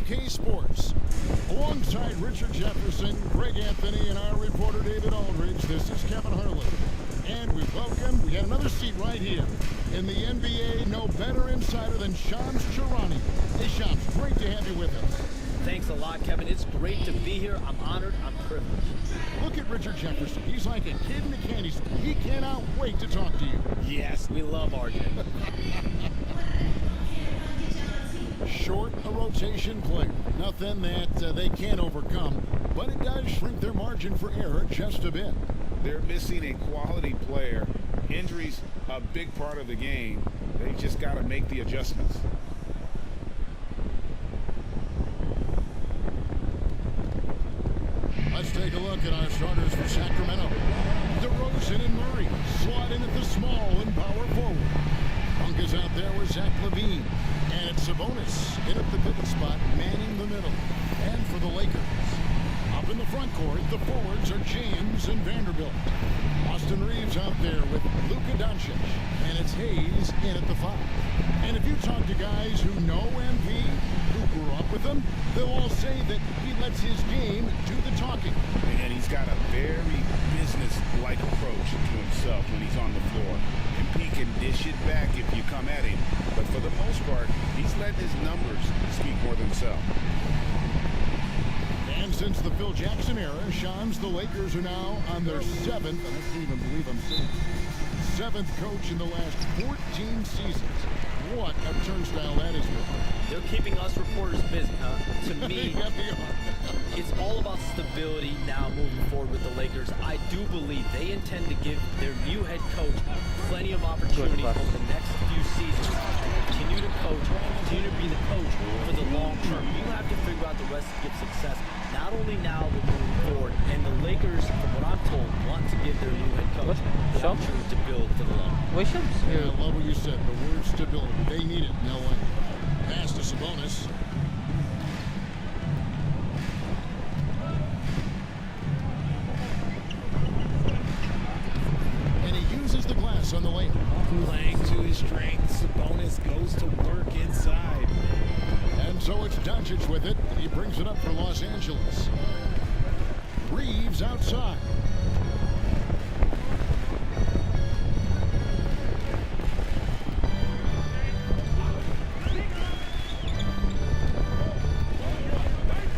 UK Sports. Alongside Richard Jefferson, Greg Anthony, and our reporter David Aldridge, this is Kevin Harlan. And we got another seat right here. In the NBA, no better insider than Shams Charania. Hey Shams, great to have you with us. Thanks a lot, Kevin. It's great to be here. I'm honored. I'm privileged. Look at Richard Jefferson. He's like a kid in a candy store. He cannot wait to talk to you. Yes, we love arguing. Short a rotation player. Nothing that they can't overcome, but it does shrink their margin for error just a bit. They're missing a quality player. Injuries a big part of the game. They just got to make the adjustments. Let's take a look at our starters for Sacramento. DeRozan and Murray slot in at the small and power forward. Monk is out there with Zach LaVine. And it's Sabonis in at the pivot spot, manning the middle. And for the Lakers, up in the front court, the forwards are James and Vanderbilt. Austin Reeves out there with Luka Doncic. And it's Hayes in at the 5. And if you talk to guys who know MP, who grew up with him, they'll all say that he lets his game do the talking. And he's got a very business-like approach to himself when he's on the floor. MP can dish it back if you come at him. But for the most part, he's letting his numbers speak for themselves. And since the Phil Jackson era, Shams, the Lakers are now on their 7th, and I can't even believe I'm saying it, 7th coach in the last 14 seasons. What a turnstile that is for. They're keeping us reporters busy, huh? To me, Yeah, they are. it's all about stability now moving forward with the Lakers. I do believe they intend to give their new head coach plenty of opportunities over the next few seasons to continue to coach, continue to be the coach for the long term. You have to figure out the recipe of success, not only now but moving forward. And the Lakers, from what I'm told, want to give their new head coach the opportunity to build for the long term. Yeah, I love what you said. The word stability. They need it. No one. Pass to Sabonis. And he uses the glass on the lane. Playing to his strength, Sabonis goes to work inside. And so it's Doncic with it. He brings it up for Los Angeles. Reeves outside.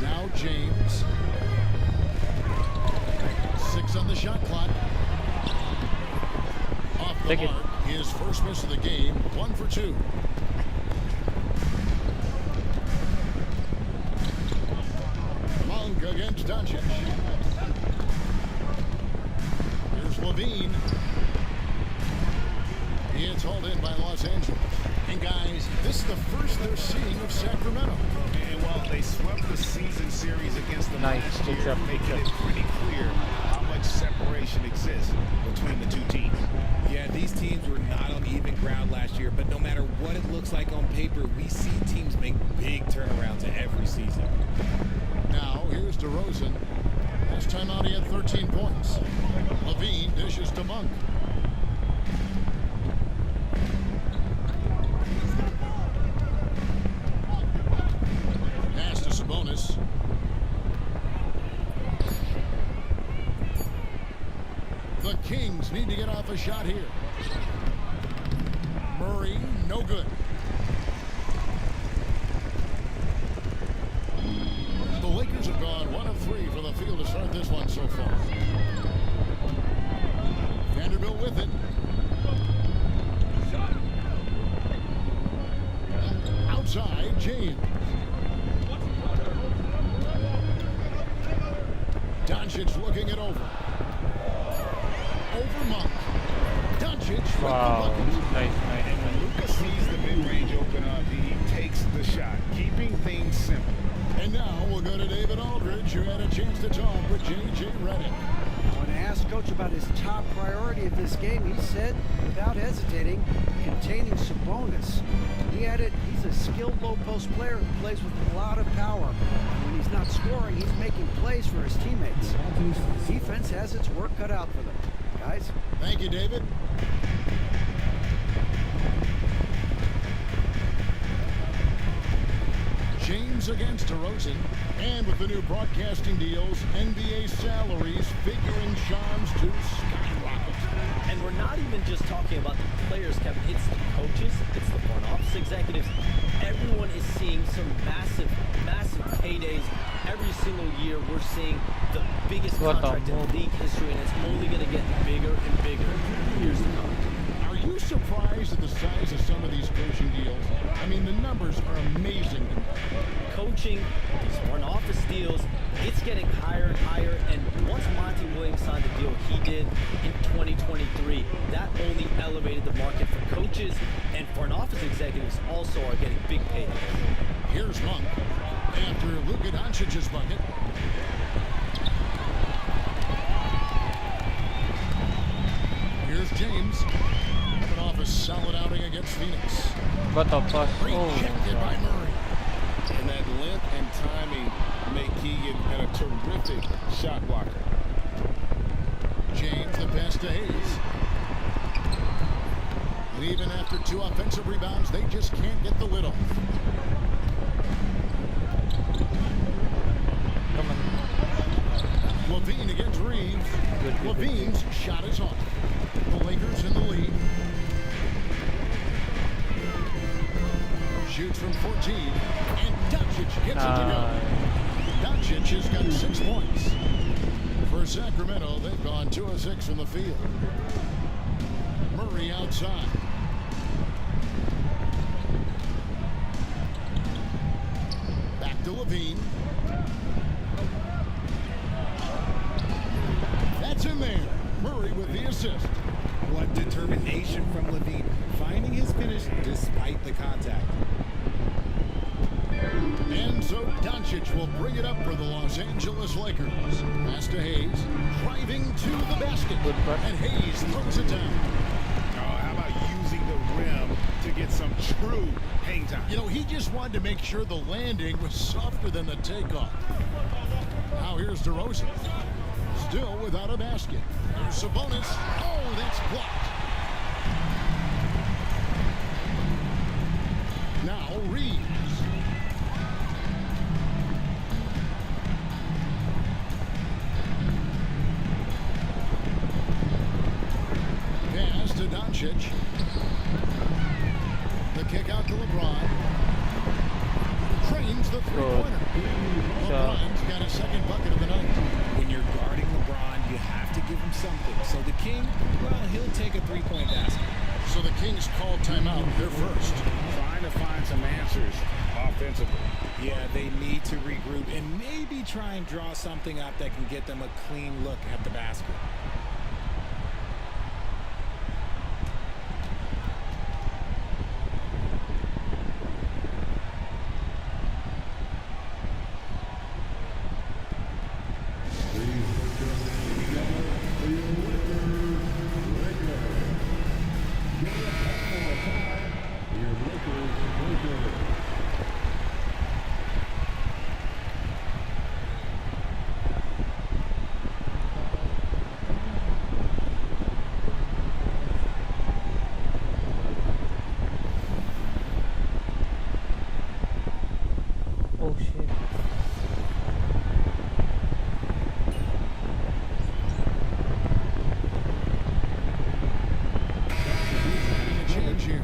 Now James. 6 on the shot clock. Off the mark. His first miss of the game. 1 for 2. Monk against Doncic. Here's LaVine. It's hauled in by Los Angeles. And guys, this is the first they're seeing of Sacramento. And while they swept the season series against the last year, making it pretty clear how much separation exists between the two teams. Yeah, these teams were not on even ground last year, but no matter what it looks like on paper, we see teams make big turnarounds every season. Now, here's DeRozan. Last time out, he had 13 points. LaVine dishes to Monk. Pass to Sabonis. The Kings need to get off a shot here. Murray, no good. The Lakers have gone 1 of 3 from the field to start this one so far. Vanderbilt with it. Outside, James. Doncic looking it over. Over Monk. Doncic. Wow, nice. And when Luka sees the mid-range open up, he takes the shot, keeping things simple. And now we'll go to David Aldridge, who had a chance to talk with J.J. Redick. When asked Coach about his top priority of this game, he said, without hesitating, containing Sabonis. He added, he's a skilled low-post player who plays with a lot of power. And when he's not scoring, he's making plays for his teammates. Defense has its work cut out for them. Guys? Thank you, David. James against DeRozan. And with the new broadcasting deals, NBA salaries figuring Shams to skyrocket. And we're not even just talking about the players, Kevin. It's the coaches, it's the front office executives. Everyone is seeing some massive, massive paydays. Every single year, we're seeing the biggest contract in league history, and it's only going to get bigger and bigger in years to come. Are you surprised at the size of some of these coaching deals? I mean, the numbers are amazing. Coaching, these front office deals, it's getting higher and higher. And once Monty Williams signed the deal he did in 2023, that only elevated the market for coaches, and front office executives also are getting big paydays. Here's Monk after Luka Doncic's bucket. Here's James coming off a solid outing against Phoenix. What the fuck? Rejected by Murray. And that length and timing make Keegan a terrific shot blocker. James the pass to Hayes. And even after 2 offensive rebounds, they just can't get the lid off. Come on. Levine against Reeves. Levine's shot is off. The Lakers in the lead. Shoots from 14, and Doncic gets it to go. Doncic has got 6 points. For Sacramento, they've gone 2 of 6 from the field. Murray outside. Back to Levine. That's in there. Murray with the assist. What determination from Levine, finding his finish despite the contact. And so Doncic will bring it up for the Los Angeles Lakers. Pass to Hayes, driving to the basket, and Hayes throws it down. Oh, how about using the rim to get some true hang time? You know, he just wanted to make sure the landing was softer than the takeoff. Now here's DeRozan, still without a basket. Here's Sabonis. Oh, that's blocked. Now Reeves. Pass to Doncic. The kick out to LeBron. Trains the three-pointer. LeBron's got a second bucket of the night. When you're guarding LeBron, you have to give him something. So the King, well, he'll take a three-point basket. So the Kings call timeout. They're first. Trying to find some answers offensively. Yeah, they need to regroup and maybe try and draw something up that can get them a clean look at the basket. Oh shit. Change here.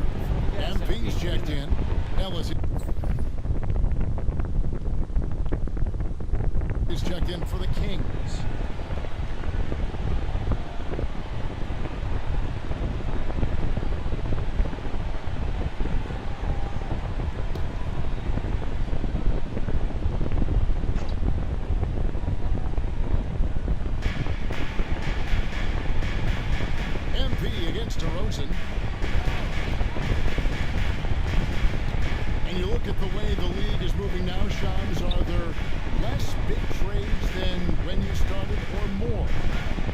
MP's checked in. Ellis is checked in for the Kings. MP against DeRozan. And you look at the way the league is moving now, Shams, are there less big trades than when you started or more?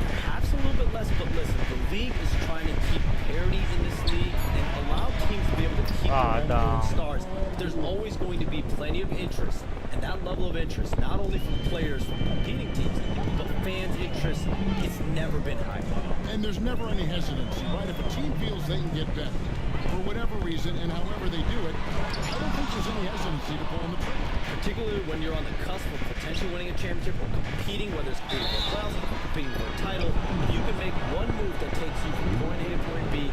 Perhaps a little bit less, but listen, the league is trying to keep parity in this league and allow teams to be able to keep their own stars. There's always going to be plenty of interest, and that level of interest, not only from players from competing teams, but fans' interest, it's never been higher. And there's never any hesitancy, right? If a team feels they can get better, For whatever reason and however they do it, I don't think there's any hesitancy to pull in the trigger. Particularly when you're on the cusp of potentially winning a championship or competing, whether it's competing for a playoffs, competing for a title. If you can make one move that takes you from point A to point B,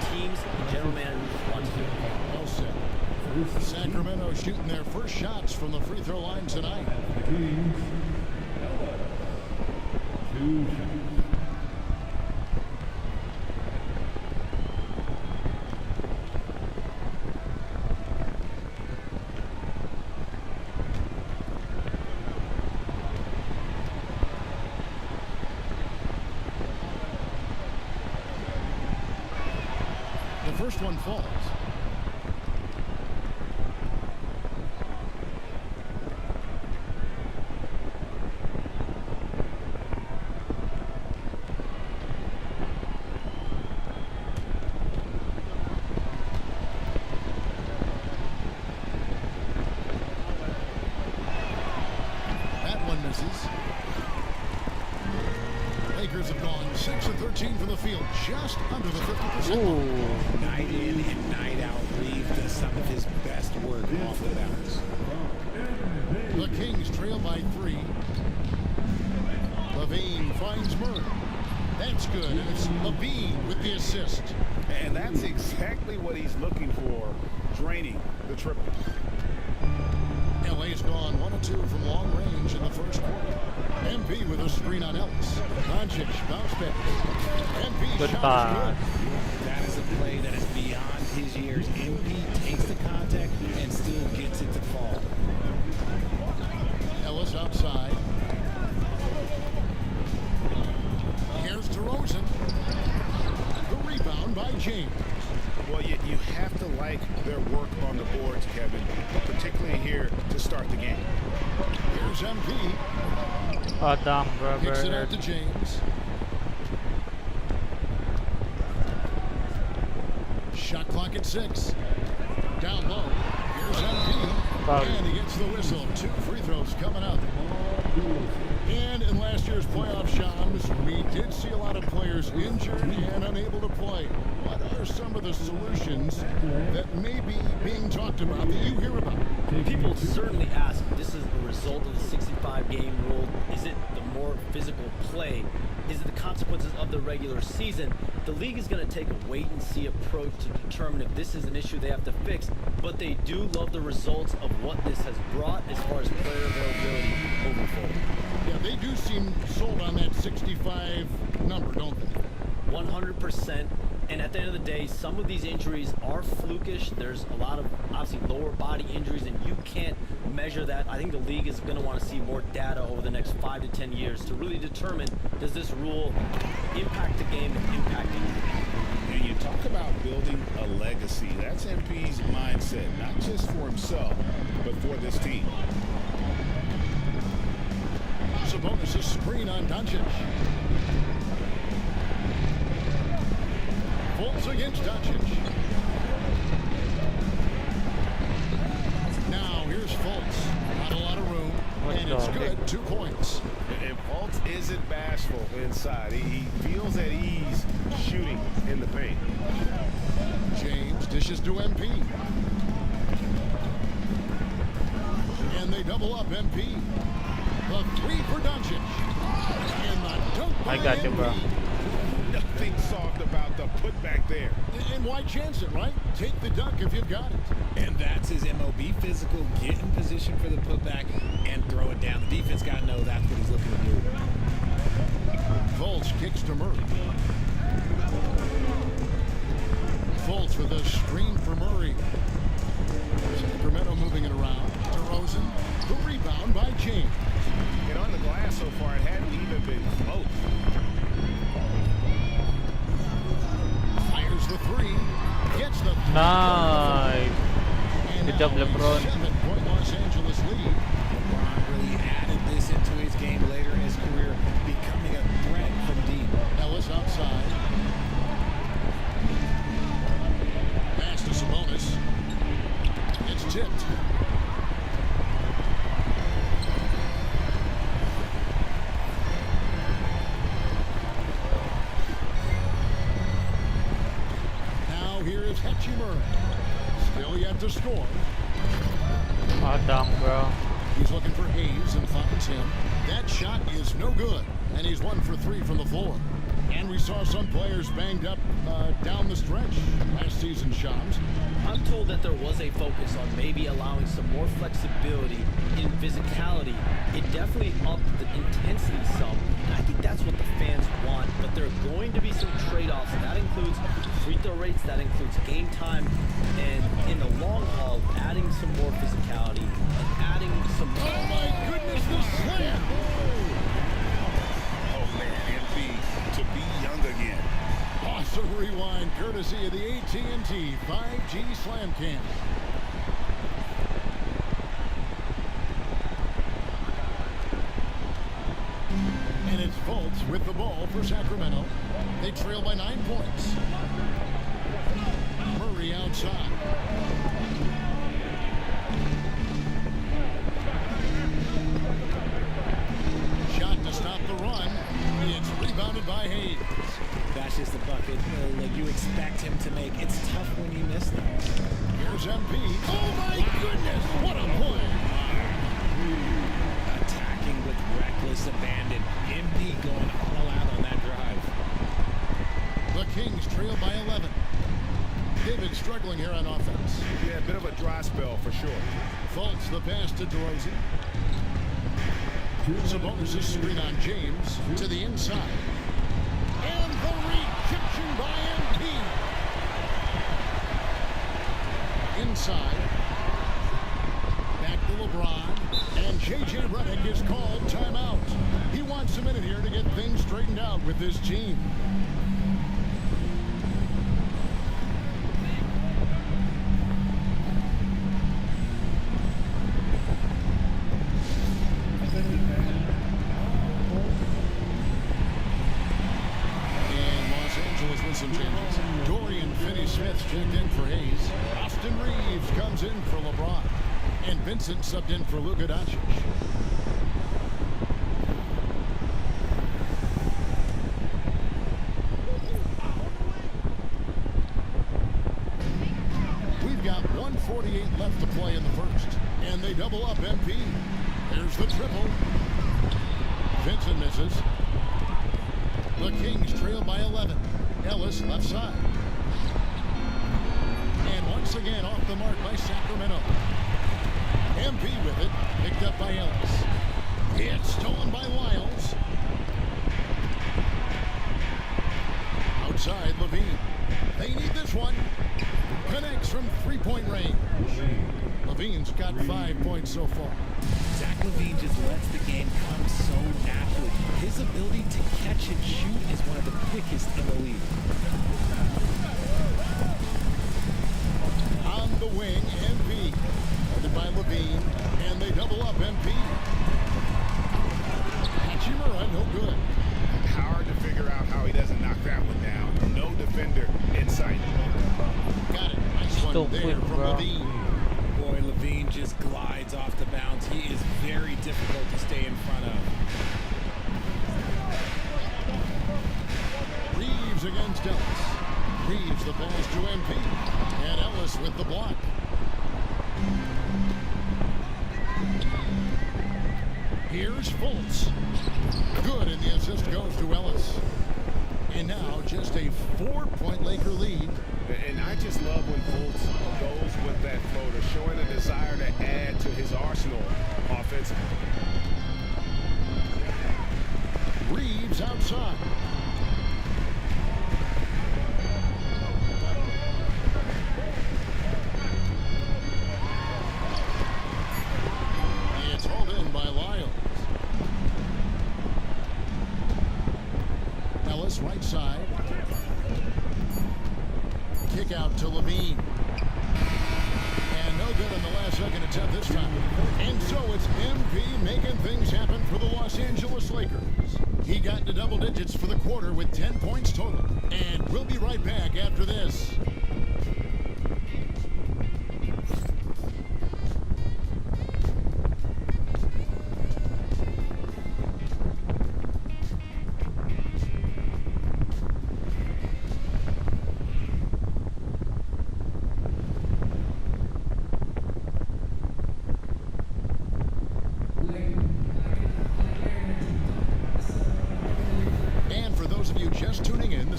teams and general managers want to do it. Well said. Sacramento shooting their first shots from the free throw line tonight. The first one falls. That one misses. Lakers have gone 6 of 13 from the field, just under the 50% mark. Night in and night out, Reeves does some of his best work off the bounce. The Kings trail by 3. Levine finds Murray. That's good, and it's Levine with the assist. And that's exactly what he's looking for, draining the triple. LA's gone 1 of 2 from long range in the first quarter. MP with a screen on Ellis. Doncic bounce back. MP Good shot pass. is good. That is a play that is beyond his years. MP takes the contact and still gets it to fall. Ellis outside. Here's DeRozan. The rebound by James. Well, you have to like their work on the boards, Kevin, particularly here to start the game. Here's MP. Oh, damn, Kicks it out Robert. to James. Shot clock at 6. Down low. Here's MP. Foul. And he gets the whistle. 2 free throws coming up. And in last year's playoff, Shams, we did see a lot of players injured and unable to play. What are some of the solutions that may be being talked about that you hear about? People certainly ask, this is a result of the 65-game rule. Is it the more physical play? Is it the consequences of the regular season? The league is going to take a wait-and-see approach to determine if this is an issue they have to fix, but they do love the results of what this has brought as far as player availability moving forward. Yeah, they do seem sold on that 65 number, don't they? 100%. And at the end of the day, some of these injuries are flukish. There's a lot of, obviously, lower body injuries, and you can't measure that. I think the league is going to want to see more data over the next 5 to 10 years to really determine, does this rule impact the game and impact injury? And you talk about building a legacy. That's MP's mindset, not just for himself, but for this team. Sabonis' screen on Doncic. Fultz against Doncic. Now here's Fultz. Not a lot of room. And it's good. 2 points. And Fultz isn't bashful inside. He feels at ease shooting in the paint. James dishes to MP. And they double up MP. The 3 for Doncic. And the dunk by I got you, bro. MP. Nothing soft about the putback there. And why chance it, right? Take the dunk if you've got it. And that's his MO. Be physical, get in position for the putback, and throw it down. The defense got to know that's what he's looking to do. Fultz kicks to Murray. Fultz with a screen for Murray. Sacramento moving it around. DeRozan. The rebound by James. And on the glass so far, it hadn't even been close. Fires the 3. Gets the 3. Nice. And Good job, now a LeBron. 7-point Los Angeles lead. LeBron really added this into his game later in his career, becoming a threat from deep. Ellis outside. Pass to Sabonis. It's tipped. Now here is Heck. Hachimura. Still yet to score. Adam, bro. He's looking for Hayes and finds him. That shot is no good, and he's 1 for 3 from the floor. And we saw some players banged up down the stretch last season, Shams. I'm told that there was a focus on maybe allowing some more flexibility in physicality. It definitely upped the intensity some, and I think that's what the fans want. But there are going to be some trade-offs. That includes free throw rates, that includes game time, and in the long haul, adding some more physicality and adding some more. Oh my goodness, the slam! Oh man, MP to be young again. Awesome rewind, courtesy of the AT&T 5G Slam Cam. And it's Fultz with the ball for Sacramento. They trail by 9 points. Murray outside. Shot to stop the run. It's rebounded by Hayes. That's just a bucket like you expect him to make. It's tough when you miss them. Here's MP. Oh my goodness, what a play! Attacking with reckless abandon. MP going all out on that drive. The Kings trail by 11. They've been struggling here on offense. Yeah, a bit of a dry spell for sure. Fultz the pass to DeRozan. Sabonis' screen on James to the inside. And the rejection by MP. Inside. Back to LeBron. And J.J. Redick is called timeout. He wants a minute here to get things straightened out with this team. Some changes. Dorian Finney-Smith checked in for Hayes. Austin Reeves comes in for LeBron. And Vincent subbed in for Luka Doncic. We've got 1:48 left to play in the first. And they double up MP. There's the triple. Vincent misses. The Kings trail by 11. Ellis left side. And once again off the mark by Sacramento. MP with it, picked up by Ellis. It's stolen by Lyles. Outside Levine. They need this one. Connects from three-point range. Levine's got 5 points so far. Zach Levine just lets the game come so naturally. His ability to catch and shoot is one of the quickest in the league. On the wing, MP. Guarded by Levine, and they double up MP. Hachimura, no good. Hard to figure out how he doesn't knock that one down. No defender in sight. Got it. Nice one Don't there quit, from bro. Levine. Boy, Levine just glides off the bounce. He is very difficult to stay in front of. Reeves against Ellis. Reeves the pass to MP. And Ellis with the block. Here's Fultz. Good, and the assist goes to Ellis. And now just a 4-point Laker lead. And I just love when Fultz goes with that floater, showing a desire to add to his arsenal offensively. Reeves outside. It's hauled in by Lyles. Ellis right side. Kick out to Levine. And no good on the last second attempt this time. And so it's MP making things happen for the Los Angeles Lakers. He got to double digits for the quarter with 10 points total. And we'll be right back after this.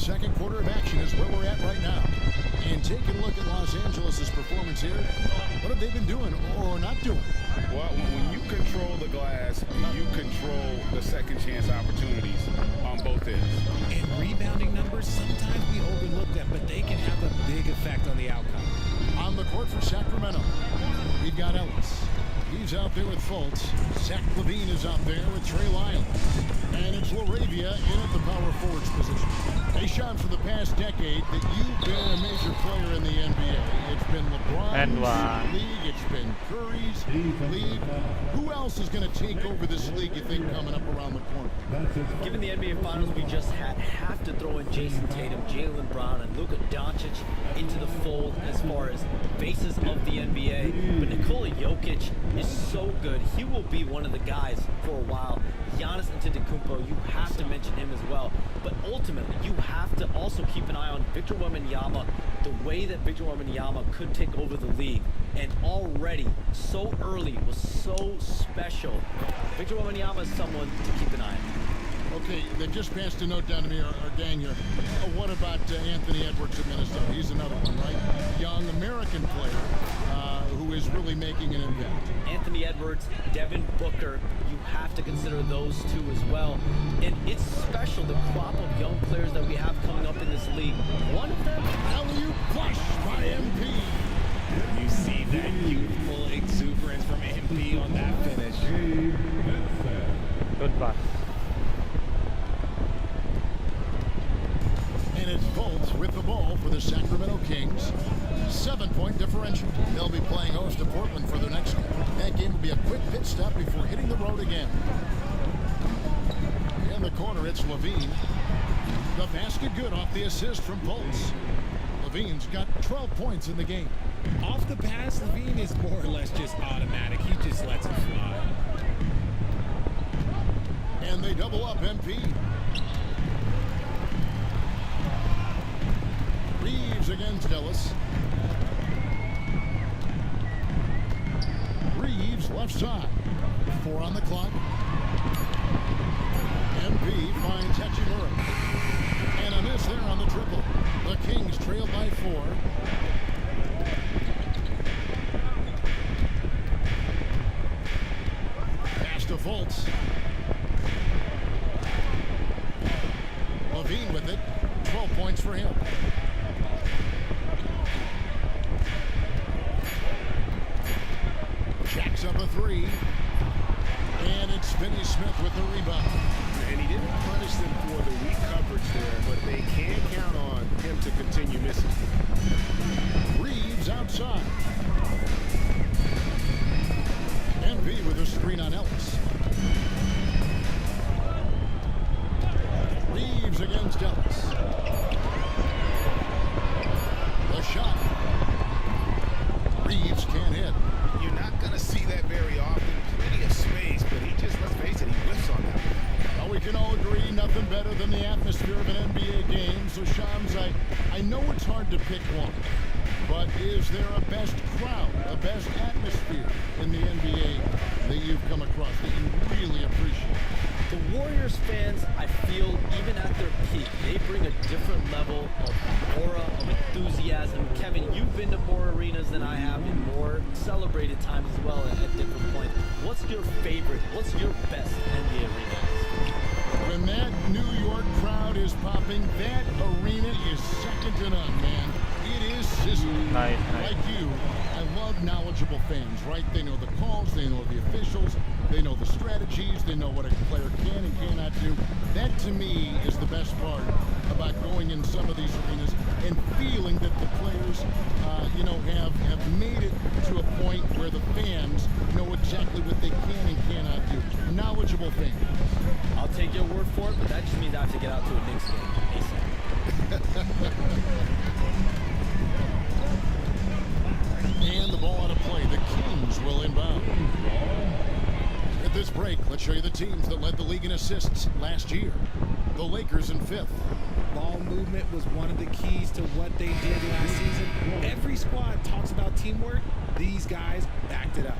second quarter of action is where we're at right now. And taking a look at Los Angeles' performance here, what have they been doing or not doing? Well, when you control the glass, you control the second chance opportunities on both ends. And rebounding numbers, sometimes we overlook them, but they can have a big effect on the outcome. On the court for Sacramento, we've got Ellis. He's out there with Fultz. Zach LaVine is out there with Trey Lyles. And it's LaRavia in at the power forwards position. Hey, Sean, for the past decade that you've been a major player in the NBA, it's been LeBron's league, it's been Curry's league. Who else is going to take over this league, you think, coming up around the corner? Given the NBA Finals we just had, have to throw in Jason Tatum, Jaylen Brown, and Luka Doncic into the fold as far as faces of the NBA. But Nikola Jokic is so good. He will be one of the guys for a while. Giannis Antetokounmpo, you have to mention him as well. But ultimately, you have to also keep an eye on Victor Wembanyama, the way that Victor Wembanyama could take over the league. And already, so early, was so special. Victor Wembanyama is someone to keep an eye on. Okay, they just passed a note down to me, our gang here. What about Anthony Edwards of Minnesota? He's another one, right? Young American player who is really making an impact. Anthony Edwards, Devin Booker, you have to consider those two as well. And it's special, the crop of young players that we have coming up in this league. One of them, alley-oop flush by MP. You see that youthful exuberance from MP on that finish. Good pass. And it's Fultz with the ball for the Sacramento Kings. 7-point differential. They'll be playing host to Portland for their next one. That game will be a quick pit stop before hitting the road again. In the corner, it's LaVine. The basket good off the assist from Fultz. LaVine's got 12 points in the game. Off the pass, LaVine is more or less just automatic. He just lets it fly. And they double up MP. Reeves against Ellis. Reeves left side. 4 on the clock. MP finds Hachimura. And a miss there on the triple. The Kings trail by 4. Pass to Fultz. LaVine with it. 12 points for him. Jacks up a 3. And it's Finney Smith with the rebound. And he didn't punish them for the weak coverage there, but they can count on him to continue missing. Reeves outside. MP with a screen on Ellis. Reeves against Ellis. The shot. Reeves can't hit. You're not going to see that very often. Plenty of space, but he just, let's face it, he whiffs on that. Well, we can all agree nothing better than the atmosphere of an NBA game. So, Shams, I know it's hard to pick one, but is there a best crowd, a best atmosphere in the NBA that you've come across that you really appreciate? the Warriors fans, I feel, even at their peak, they bring a different level of aura, of enthusiasm. Kevin, you've been to more arenas than I have in more celebrated times as well at different points. What's your favorite, what's your best NBA arena? When that New York crowd is popping, that arena is second to none, man. It is sizzling. Nice. Like you, I love knowledgeable fans, right? They know the calls, they know the officials, they know the strategies, they know what a player can and cannot do. That, to me, is the best part about going in some of these arenas and feeling that the players, have made it to a point where the fans know exactly what they can and cannot do. Knowledgeable fans. I'll take your word for it, but that just means I have to get out to a Knicks game ASAP. And the ball out of play. The Kings will inbound. At this break, let's show you the teams that led the league in assists last year. The Lakers in 5th. Ball movement was one of the keys to what they did last season. Every squad talks about teamwork. These guys backed it up.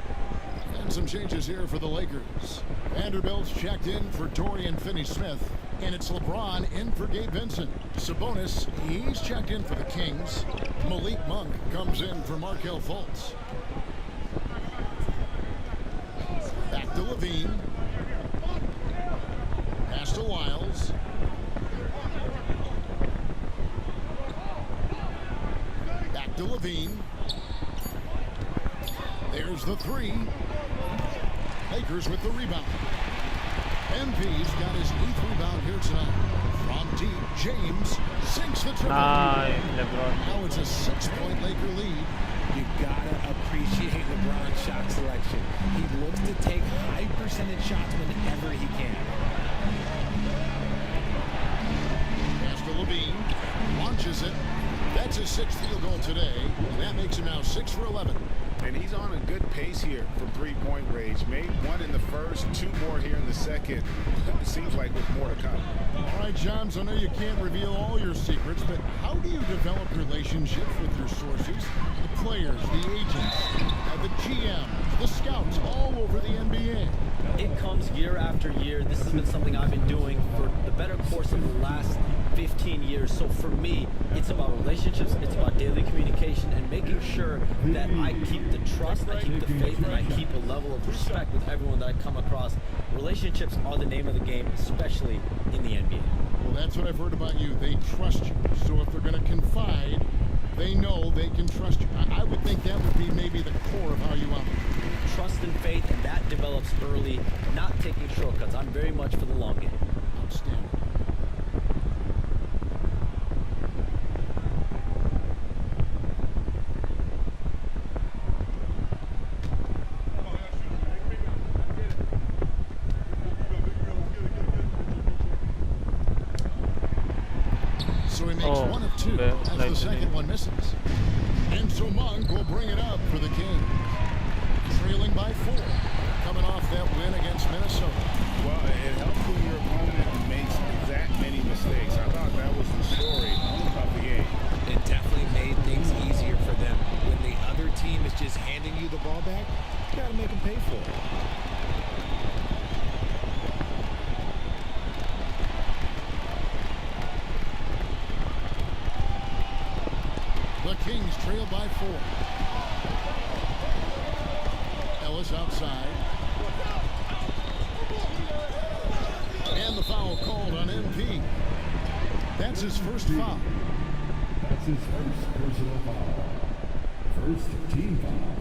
And some changes here for the Lakers. Vanderbilt's checked in for Dorian Finney-Smith. And it's LeBron in for Gabe Vincent. Sabonis, he's checked in for the Kings. Malik Monk comes in for Markelle Fultz. Back to Levine. Pass to Wiles. Back to Levine. There's the three. Lakers with the rebound. MP's got his 8th rebound here tonight. From deep, James sinks the triple. Nice, LeBron. Now it's a 6-point Laker lead. You gotta appreciate LeBron's shot selection. He looks to take high percentage shots whenever he can. Pass to Levine. Launches it. That's his 6th field goal today. And that makes him now 6 for 11. And he's on a good pace here for three-point range. Made one in the first, 2 more here in the second. It seems like with more to come. All right, Johns, I know you can't reveal all your secrets, but how do you develop relationships with your sources? The players, the agents, the GMs, the scouts all over the NBA. It comes year after year. This has been something I've been doing for the better course of the last 15 years. So for me, it's about relationships, it's about daily communication, and making sure that I keep the trust, I keep the faith, and I keep a level of respect with everyone that I come across. Relationships are the name of the game, especially in the NBA. Well, that's what I've heard about you. They trust you. So if they're going to confide, they know they can trust you. I would think that would be maybe the core of how you operate. Trust and faith, and that develops early, not taking shortcuts. I'm very much for the long game. Outstanding. So he makes 1 of 2 as the second one misses. And so Monk will bring it up for the Kings. Trailing by 4. Coming off that win against Minnesota. Well, it helps when your opponent makes that many mistakes. I thought that was the story of the game. It definitely made things easier for them. When the other team is just handing you the ball back, you gotta make them pay for it. The Kings trail by 4. Ellis outside. And the foul called on MP. That's his first foul. That's his first personal foul. First team foul.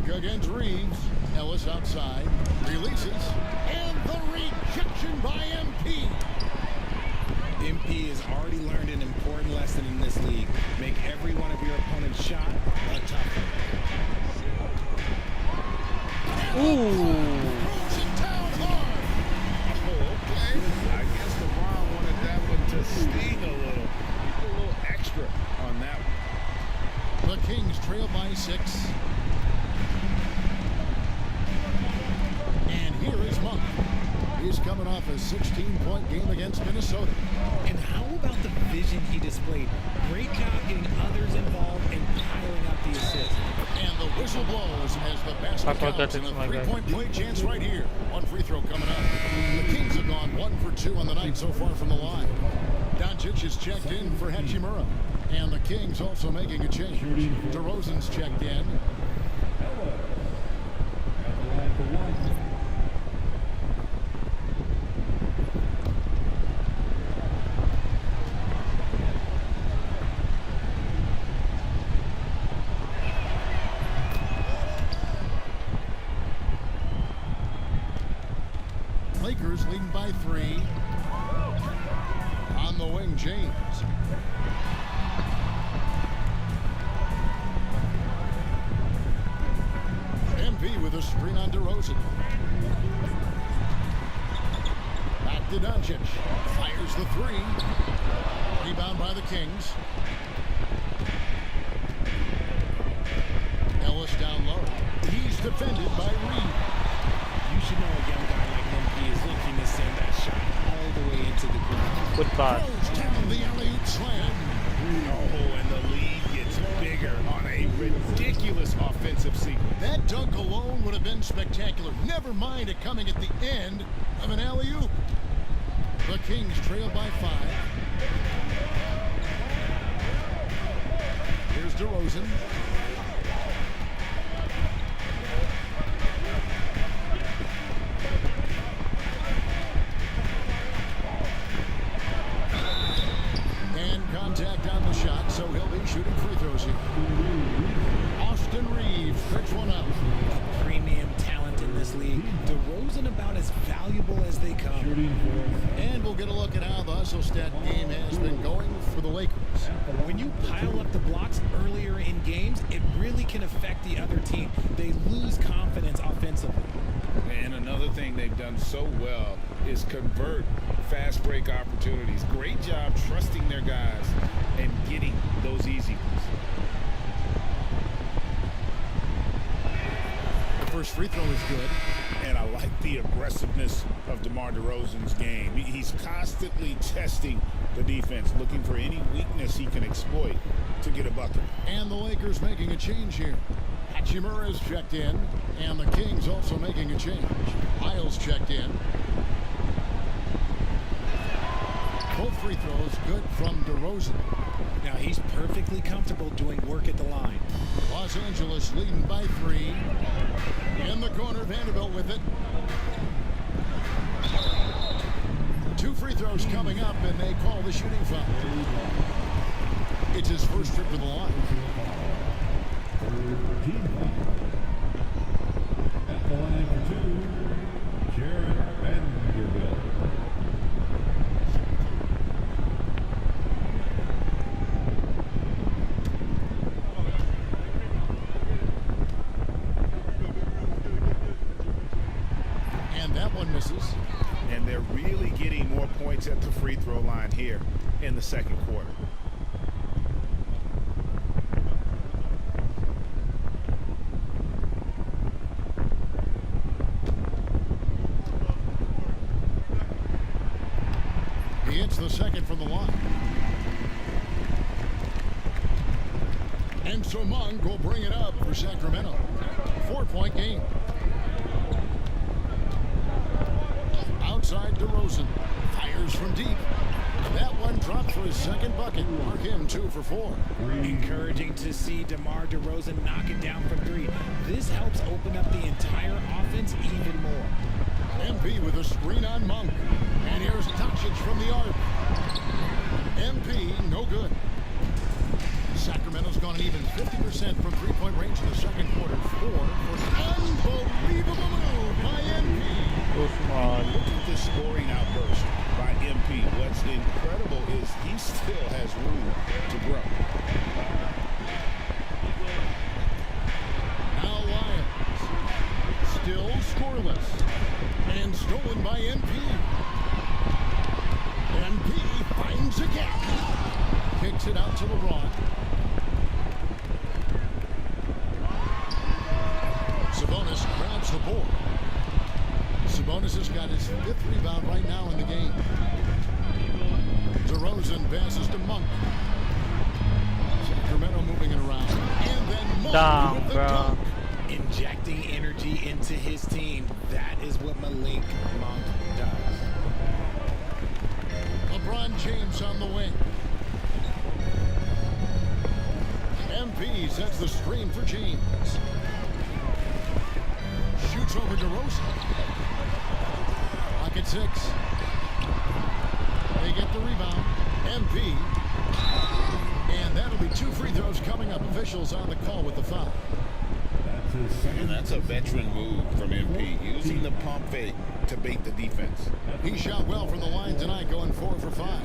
Against Reeves. Ellis outside. Releases. And the rejection by MP. MP has already learned an important lesson in this league. Make every one of your opponent's shot a tough one. Ooh. Throws it down hard. Okay. I guess LeBron wanted that one to sting a little. He put a little extra on that one. The Kings trail by 6. And here is Monk. He's coming off a 16-point game against Minnesota. And how about the vision he displayed? Great job getting others involved and piling up the assists. And the whistle blows as the basket counts and a 3-point play chance right here. 1 free throw coming up. The Kings have gone 1 for 2 on the night so far from the line. Doncic is checked in for Hachimura. And the Kings also making a change. DeRozan's checked in. Lakers leading by 3. On the wing, James. MP with a screen on DeRozan. Back to Doncic. Fires the 3. Rebound by the Kings. Ellis down low. He's defended by Reed. You should know a young guy like him He is looking to send that shot all the way into the ground. Good pass. Throws down the alley-oop slam. Oh, and the lead gets bigger on a ridiculous offensive sequence. That dunk alone would have been spectacular. Never mind it coming at the end of an alley-oop. The Kings trail by 5. Here's DeRozan. And contact on the shot, so he'll be shooting free throws here. Austin Reeves picks one up. Premium talent in this league. DeRozan about as valuable as they come. And we'll get a look at how the hustle stat game has been going for the Lakers. When you pile up the blocks earlier in games, it really can affect the other team. They lose confidence offensively. And another thing they've done so well is convert fast break opportunities. Great job trusting their guys and getting those easy ones. The first free throw is good. And I like the aggressiveness of DeMar DeRozan's game. He's constantly testing the defense, looking for any weakness he can exploit to get a bucket. And the Lakers making a change here. Hachimura's checked in, and the Kings also making a change. Hiles checked in. Both free throws good from DeRozan. Now he's perfectly comfortable doing work at the line. Los Angeles leading by 3. In the corner, Vanderbilt with it. 2 free throws coming up, and they call the shooting foul. It's his first trip to the line. Team foul. At the line for 2, Jared Vanderbilt. And that one misses. And they're really getting more points at the free throw line here in the second quarter. He hits the second from the line. And so Monk will bring it up for Sacramento. 4-point game. Outside DeRozan. Fires from deep. That one dropped for his second bucket. Mark him 2 for 4. Encouraging to see DeMar DeRozan knock it down from 3. This helps open up the entire offense even more. MP with a screen on Monk. And here's Točić from the arc. MP, no good. Sacramento's gone an even 50% from three-point range in the second quarter. 4 for unbelievable move by MP. Too small. Look at this scoring outburst by MP. What's incredible is he still has room to grow. Now Lyons. Still scoreless. And stolen by MP. MP finds a gap. Kicks it out to LeBron. Sabonis grabs the board. Sabonis has got his 5th rebound right now in the game. DeRozan passes to Monk. Sacramento moving it around. And then Monk with the dunk. Injecting energy into his team. That is what Malik Monk does. LeBron James on the wing. MP sets the screen for James. Shoots over DeRozan. Pocket 6. They get the rebound. MP. And that'll be 2 free throws coming up. Officials on the call with the foul. And that's a veteran move from MP, using the pump fake to bait the defense. He shot well from the line tonight, going 4 for 5.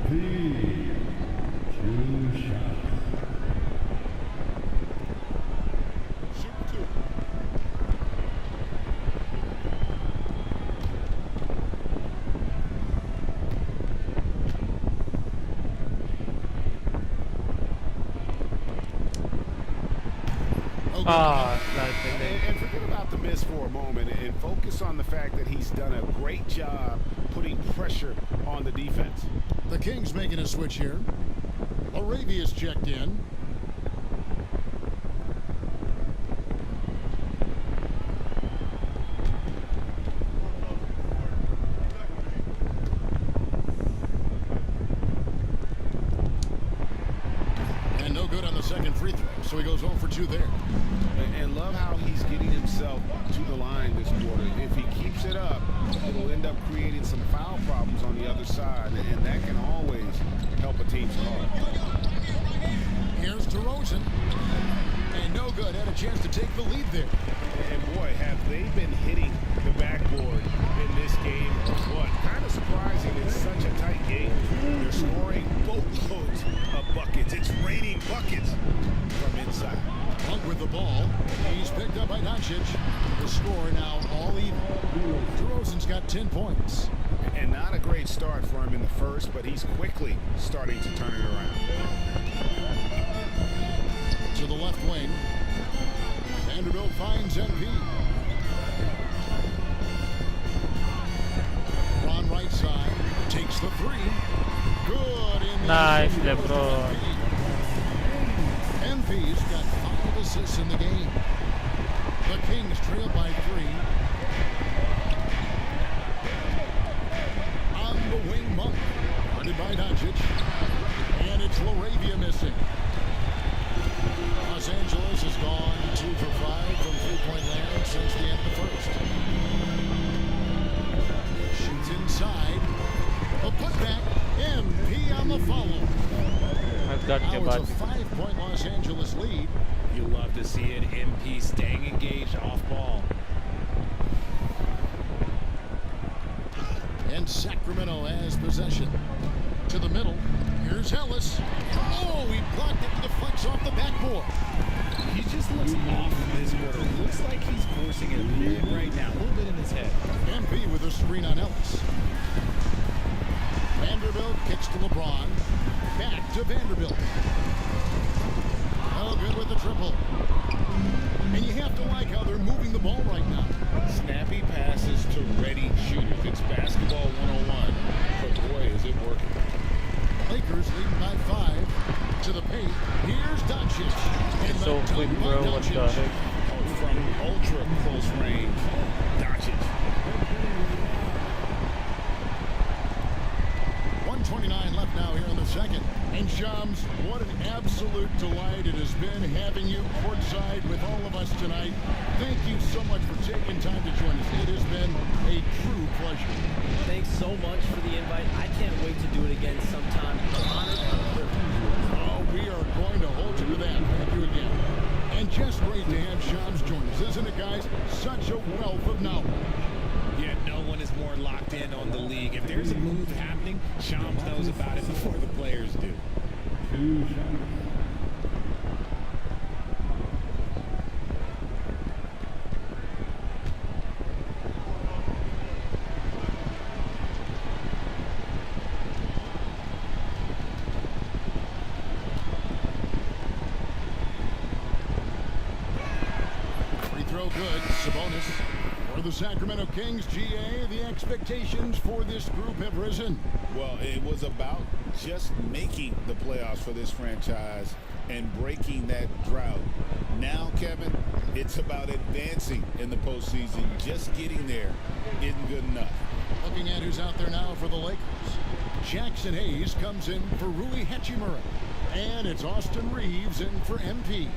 2 shots. Ah, that's the thing. And forget about the miss for a moment and focus on the fact that he's done a great job putting pressure on the defense. The Kings making a switch here. Arabia's checked in. And no good on the second free throw, so he goes 0 for 2 there. And love how he's getting himself to the line this quarter. If he keeps it up, it'll end up creating some foul problems on the other side, and that can always help a team's cause. Here's DeRozan. And no good. Had a chance to take the lead there. And boy, have they been hitting the backboard in this game or what? Kind of surprising in such a tight game. They're scoring boatloads of buckets. It's raining buckets from inside. Punk with the ball. He's picked up by Doncic. The score now all even. DeRozan's got 10 points. And not a great start for him in the first, but he's quickly starting to turn it around. To the left wing. Vanderbilt finds MP. Ron right side. Takes the three. Good. In Nice, LeBron. MP's got 5 assists in the game. The Kings trail by 3. On the wing, Monk. Guarded by Doncic. And it's LaRavia missing. Los Angeles has gone 2 for 5 from three-point land since the end of the first. Shoots inside. A putback. MP on the follow. I've got Now your it's a body. 5-point Los Angeles lead. You love to see it. MP staying engaged off ball. And Sacramento has possession. To the middle. Here's Ellis. Oh, he blocked it and deflects off the backboard. He just looks off in this quarter. Looks like he's forcing it a bit right now. A little bit in his head. MP with a screen on Ellis. Vanderbilt kicks to LeBron. Back to Vanderbilt. Oh, good with the triple. And you have to like how they're moving the ball right now. Snappy passes to ready shooters. It's basketball 101. But boy, is it working. Lakers leading by 5 to the paint. Here's Doncic. And So the quick, dunk by bro. What the Doncic. heck? From ultra close range. Doncic. 1:29 left now here in the second. And Shams, what an absolute delight it has been having you courtside with all of us tonight. Thank you so much for taking time to join us. It has been a true pleasure. Thanks so much for the invite. I can't wait to do it again sometime. Honored and privileged. Oh, we are going to hold you to that. Thank you again. And just great to have Shams join us, isn't it, guys? Such a wealth of knowledge. Yeah, no one is more locked in on the league. If there's a move happening, Shams knows about it before the players do. 2 shots. Free throw good. Sabonis. For the Sacramento Kings, GA, the expectations for this group have risen. Well, it was about just making the playoffs for this franchise and breaking that drought. Now, Kevin, it's about advancing in the postseason. Just getting there isn't good enough. Looking at who's out there now for the Lakers. Jackson Hayes comes in for Rui Hachimura. And it's Austin Reeves in for MP.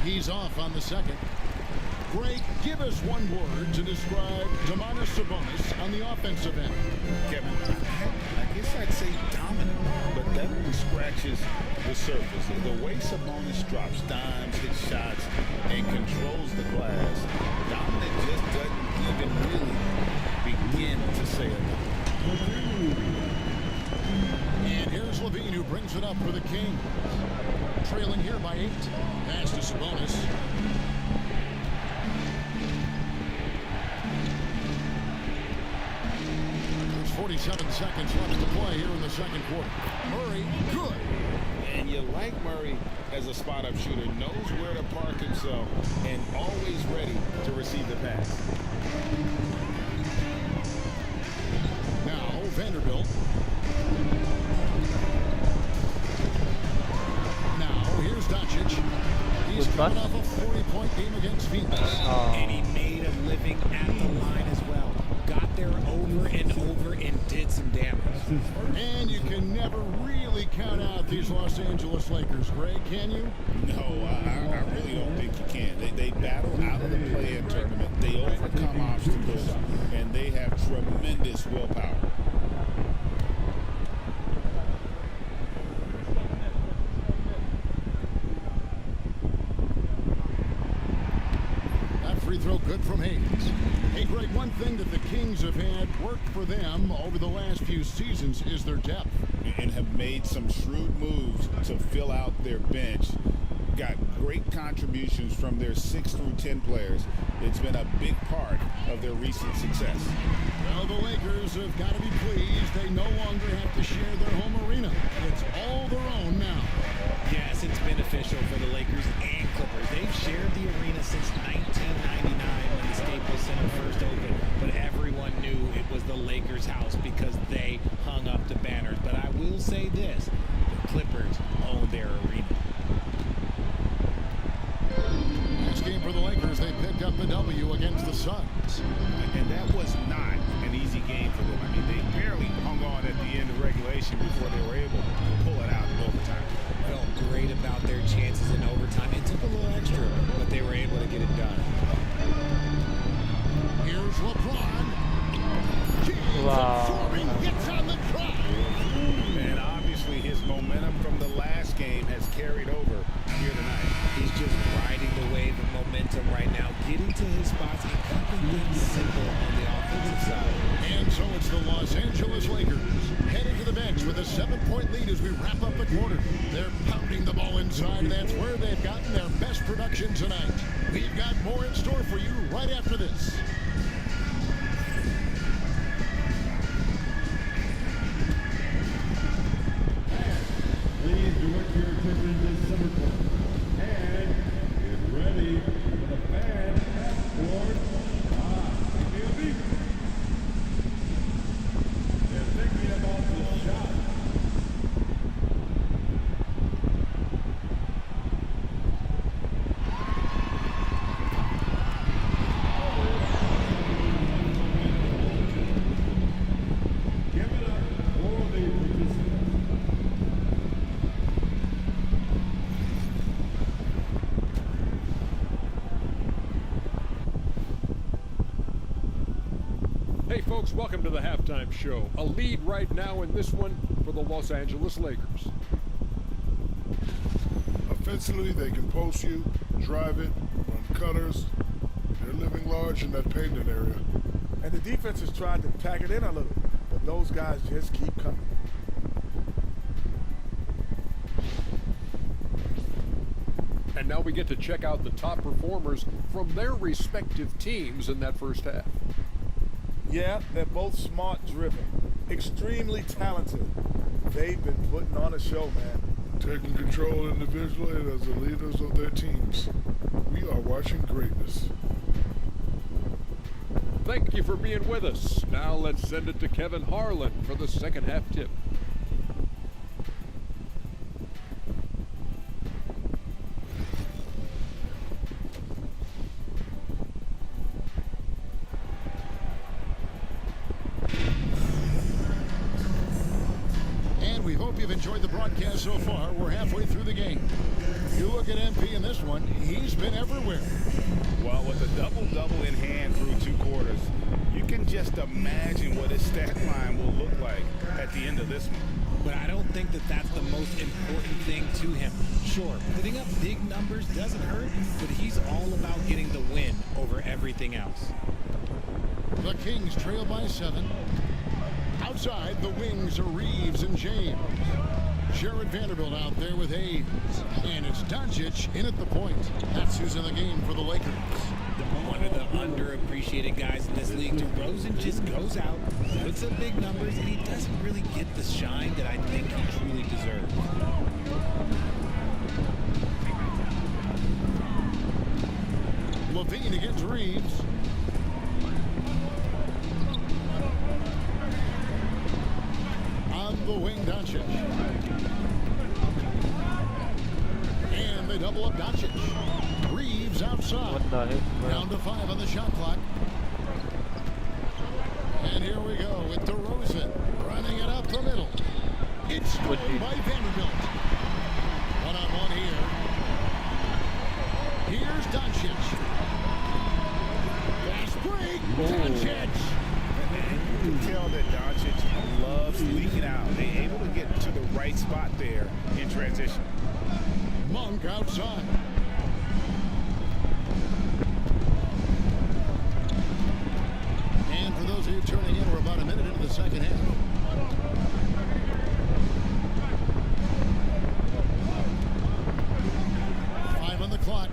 He's off on the second. Greg, give us one word to describe Domantas Sabonis on the offensive end. Kevin, I guess I'd say dominant, but that only scratches the surface. The way Sabonis drops dimes, hits shots, and controls the glass, dominant just doesn't even really begin to say enough. And here's Levine, who brings it up for the Kings. Trailing here by 8. Pass to Sabonis. There's 47 seconds left to play here in the second quarter. Murray, good. And you like Murray as a spot-up shooter, knows where to park himself, and always ready to receive the pass. Now, Vanderbilt. Now, here's Doncic. He's Good coming pass. off a 40-point game against Phoenix. And he made a living at the line as well. Got there over and over and did some damage. And you can never really count out these Los Angeles Lakers, Greg, can you? No, I really don't think you can. They battle out of the play-in tournament. They overcome obstacles, and they have tremendous willpower. That free throw good from Hayes. Hey, Greg, one thing that the Kings have had work for them over the last few seasons is their depth. And have made some shrewd moves to fill out their bench. Got great contributions from their 6 through 10 players. It's been a big part of their recent success. Well, the Lakers have got to be pleased. They no longer have to share their home arena. It's all their own now. Yes, it's beneficial for the Lakers and Clippers. They've shared the arena since 1999 when the Staples Center first opened, but everyone knew it was the Lakers' house because they hung up the banners. But I will say this, the Clippers own their arena. Last game for the Lakers, they picked up the W against the Suns. And that was not an easy game for them. I mean, they barely hung on at the end of regulation before they were able to pull it out in overtime. Felt great about their chances in overtime. It took a little extra, but they were able to get it done. Here's LeBron. James absorbing, gets on the drive. And obviously his momentum from the last game has carried over here tonight. He's just riding the wave of momentum right now, getting to his spots and keeping things simple on the offensive side. And so it's the Los Angeles Lakers heading to the bench with a 7-point lead as we wrap up the quarter. They're pounding the ball inside, and that's where they've gotten their best production tonight. We've got more in store for you right after this. Please direct your attention to center court. And get ready for the fan court shot. They're thinking about the shot. Give it up for the participants. Hey folks, welcome to the halftime show. A lead right now in this one for the Los Angeles Lakers. Offensively, they can post you, drive it, run cutters. They're living large in that painted area. And the defense has tried to pack it in a little, but those guys just keep coming. And now we get to check out the top performers from their respective teams in that first half. Yeah, they're both smart driven, extremely talented. They've been putting on a show, man. Taking control individually and as the leaders of their teams. We are watching greatness. Thank you for being with us. Now let's send it to Kevin Harlan for the second half tip. We hope you've enjoyed the broadcast so far. We're halfway through the game. You look at MP in this one, he's been everywhere. Well, with a double-double in hand through 2 quarters, you can just imagine what his stat line will look like at the end of this one. But I don't think that that's the most important thing to him. Sure, putting up big numbers doesn't hurt, but he's all about getting the win over everything else. The Kings trail by 7. Outside, the wings are Reeves and James. Sherrod Vanderbilt out there with Hayes. And it's Doncic in at the point. That's who's in the game for the Lakers. One of the underappreciated guys in this league. DeRozan just goes out, puts up big numbers, and he doesn't really get the shine that I think he truly deserves. Levine against Reeves. On the wing, Doncic. And they double up Doncic. Reeves outside. What the heck, bro? Down to 5 on the shot clock. And here we go with DeRozan running it up the middle. It's scored by Vanderbilt. One-on-one here. Here's Doncic. Fast break. Doncic. You can tell that Doncic loves leaking out. They're able to get to the right spot there in transition. Monk outside. And for those of you tuning in, we're about a minute into the second half. Five on the clock.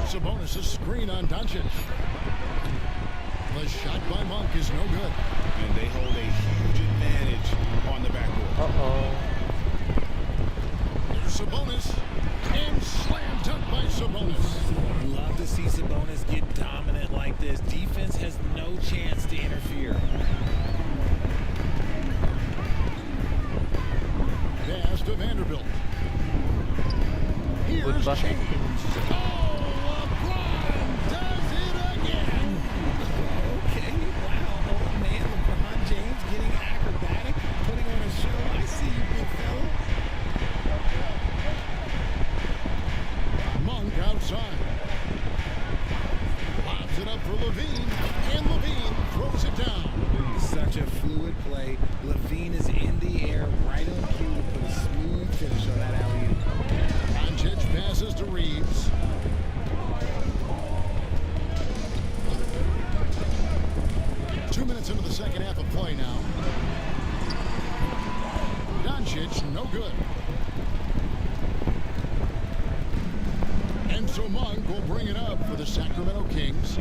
Sabonis' screen on Doncic. The shot by Monk is no good. And they hold a huge advantage on the backboard. Uh-oh. There's Sabonis. And slam dunk by Sabonis. Love to see Sabonis get dominant like this. Defense has no chance to interfere. Pass to Vanderbilt. Here's James. Oh, LeBron does it again. Okay, wow. Oh, man, LeBron James getting acrobatic, putting on a show. I see you, big fella. Monk outside. Lobs it up for Levine. And Levine throws it down. Such a fluid play. Levine is in the air, right on cue to put a smooth finish on that alley-oop. Doncic passes to Reeves. Two minutes into the second half of play now. Doncic, no good. And so Monk will bring it up for the Sacramento Kings.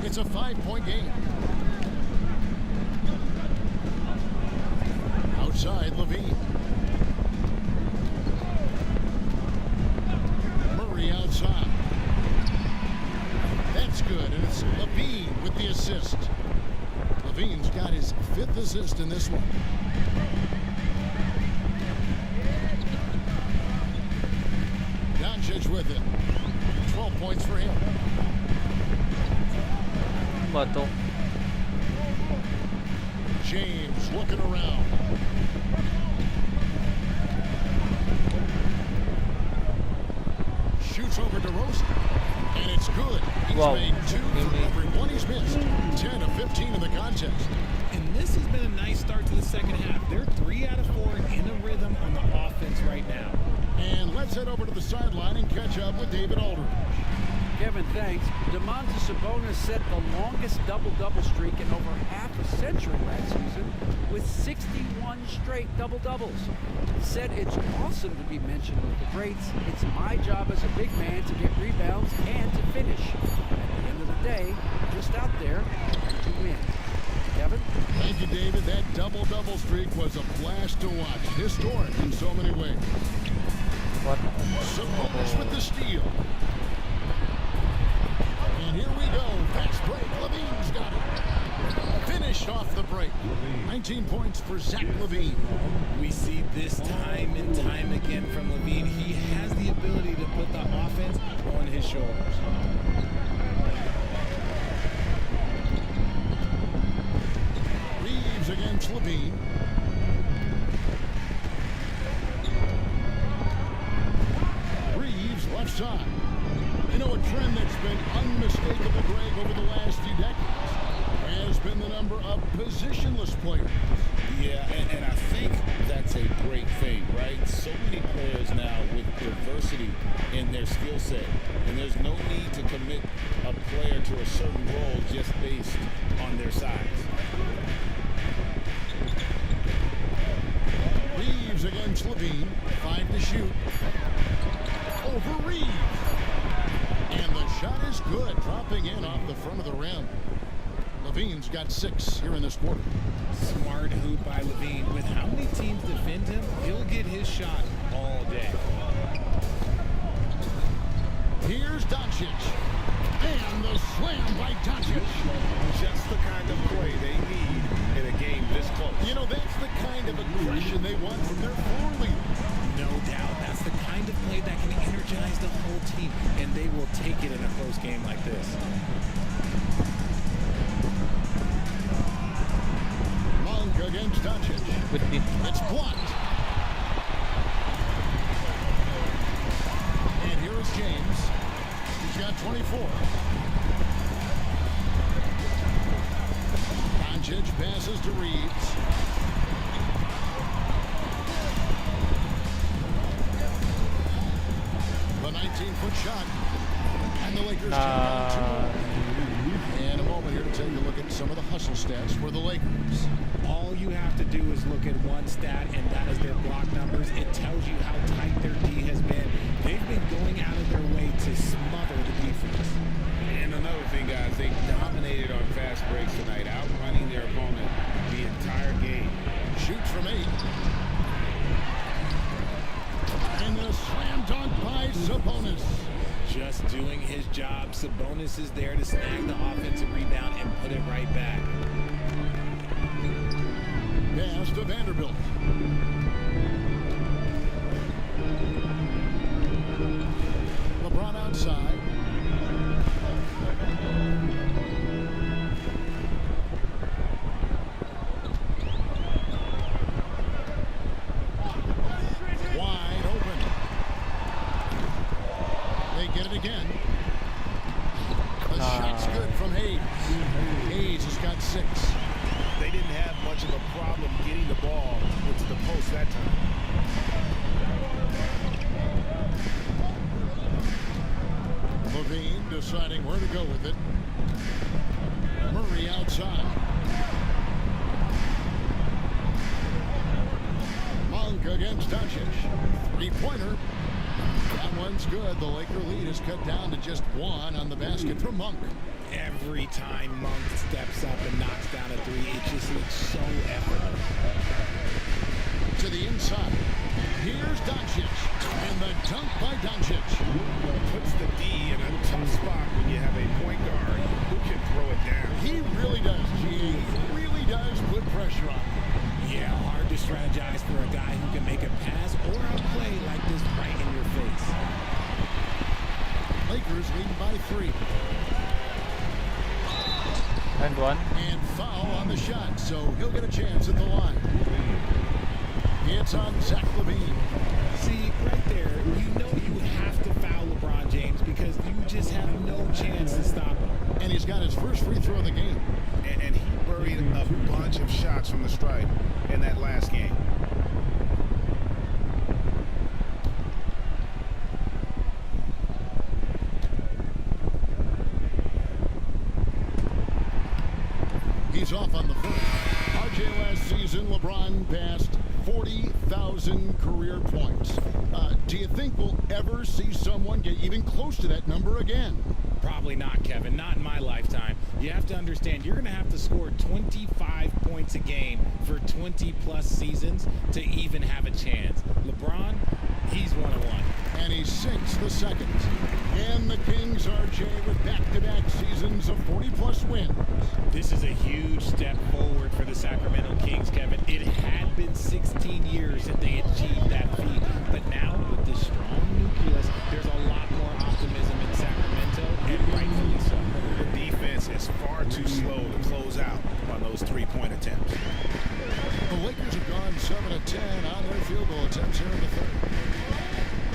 It's a 5-point game. Outside, Levine. Murray outside. That's good, and it's Levine with the assist. Levine's got his 5th assist in this one. Doncic with it. 12 points for him. Bato. James looking around. Shoots over DeRozan. And it's good. He's made 2 for every one he's missed. 10 of 15 in the contest. And this has been a nice start to the second half. They're 3 out of 4 in a rhythm on the offense right now. And let's head over to the sideline and catch up with David Aldridge. Kevin, thanks. Domantas Sabonis set the longest double-double streak in over half a century last season with 61 straight double-doubles. He said it's awesome to be mentioned with the greats. It's my job as a big man to get rebounds and to finish. At the end of the day, just out there to win. Kevin? Thank you, David. That double-double streak was a blast to watch. Historic in so many ways. What? Sabonis with the steal. And here we go. Fast break. Levine's got it. Finished off the break. 19 points for Zach Levine. We see this time and time again from Levine. He has the ability to put the offense on his shoulders. Reeves against Levine. Reeves left side. You know, a trend that's been unmistakable, Greg, over the last few decades has been the number of positionless players. Yeah, and I think that's a great thing, right? So many players now with diversity in their skill set, and there's no need to commit a player to a certain role just based on their size. Reeves against Levine. 5 to shoot. Over Reeves. And the shot Levine's got 6 here in this quarter. Smart hoop by Levine. With how many teams defend him, he'll get his shot all day. Here's Doncic. And the slam by Doncic. Just the kind of play they need in a game this close. You know, that's the kind of aggression they want from their floor leader. No doubt. That's the kind of play that can energize the whole team, and they will take it in a close game like this. Monk against Doncic. With me. It's blocked. And here is James. He's got 24. Doncic passes to Reeves. The 19-foot shot. And the Lakers count down 2. And a moment here to take a look at some of the hustle stats for the Lakers. All you have to do is look at one stat, and that is their block numbers. It tells you how tight their D has been. They've been going out of their way to smother the defense. And another thing, guys, they dominated on fast breaks tonight, outrunning their opponent the entire game. Shoots from 8. And the slam dunk by Sabonis. Just doing his job. Sabonis is there to snag the offensive rebound and put it right back. Pass to Vanderbilt. LeBron outside. Wide open. They get it again. The shot's good from Hayes. Hayes has got 6. They didn't have much of a problem getting the ball into the post that time. Levine deciding where to go with it. Murray outside. Monk against Doncic. 3-pointer. That one's good. The Laker lead is cut down to just 1 on the basket from Monk. Every time Monk steps up and knocks down a 3, it just looks so effortless. To the inside. Here's Doncic. And the dunk by Doncic. Puts the D in a tough spot when you have a point guard who can throw it down. He really does, G. He really does put pressure on him. Yeah, hard to strategize for a guy who can make a pass or a play like this right in your face. Lakers lead by 3. And 1. And foul on the shot, so he'll get a chance at the line. It's on Zach LaVine. See, right there, you know you have to foul LeBron James because you just have no chance to stop him. And he's got his first free throw of the game. And he buried a bunch of shots from the stripe in that last game. He's off on the first. RJ last season, LeBron passed 40,000 career points. Do you think we'll ever see someone get even close to that number again? Probably not, Kevin. Not in my lifetime. You have to understand, you're going to have to score 25 points a game for 20-plus seasons to even have a chance. LeBron, he's 1-1. And he sinks the second. And the Kings, RJ, with back-to-back seasons of 40-plus wins. This is a huge step forward for the Sacramento Kings, Kevin. It had been 16 years that they achieved that feat. But now, with this strong nucleus, there's a lot more optimism in Sacramento, and rightfully so. The defense is far too slow to close out on those 3-point attempts. The Lakers have gone 7 of 10 on their field goal attempts here in the third.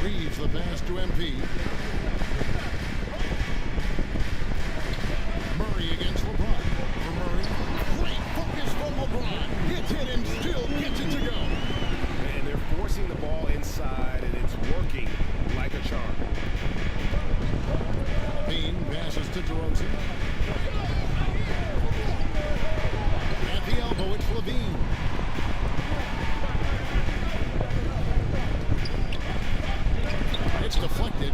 Reeves the pass to MP. Murray against LeBron. For Murray. Great focus from LeBron. Hits it and still gets it to go. And they're forcing the ball inside, and it's working like a charm. Bean passes to DeRozan. At the elbow, it's Levine. It's deflected.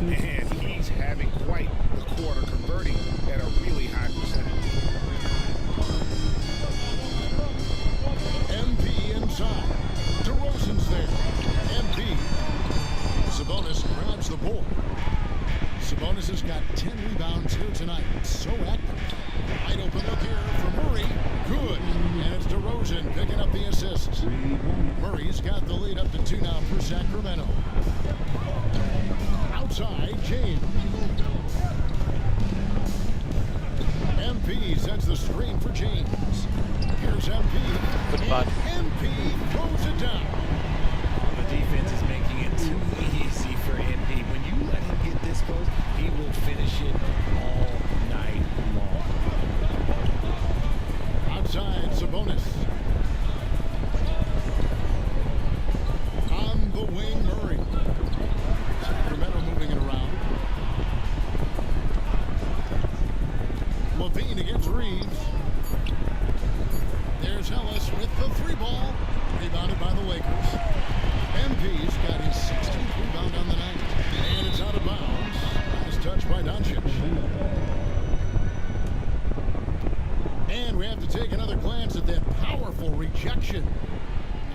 Levine. And he's having quite the quarter, converting at a really high percentage. MP inside. DeRozan's there. MP. Sabonis grabs the board. Sabonis has got 10 rebounds here tonight. So active. Wide open look here for Murray. Good. And it's DeRozan picking up the assists. Murray's got the lead up to 2 now for Sacramento. Outside, James. MP sets the screen for James. Here's MP. Good pass. MP throws it down. The defense is making it too easy for MP. When you let him get this close, he will finish it all night long. Outside, Sabonis. On the wing, Murray. Sacramento moving it around. Levine against Reeves. There's Ellis with the 3-ball. Rebounded by the Lakers. MP's got his 16th rebound on the night. And it's out of bounds. Nice touch by Doncic. And we have to take another glance at that powerful rejection.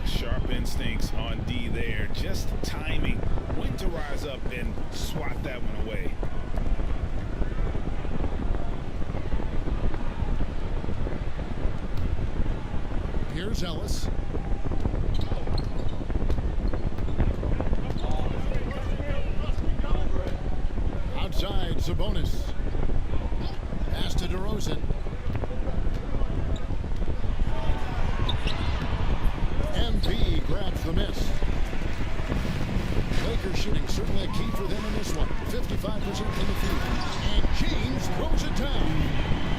Sharp instincts on D there. Just timing when to rise up and swat that one away. Here's Ellis. Outside, Sabonis. Pass to DeRozan. MP grabs the miss. Lakers shooting certainly a key for them in this one. 55% from the field. And James throws it down.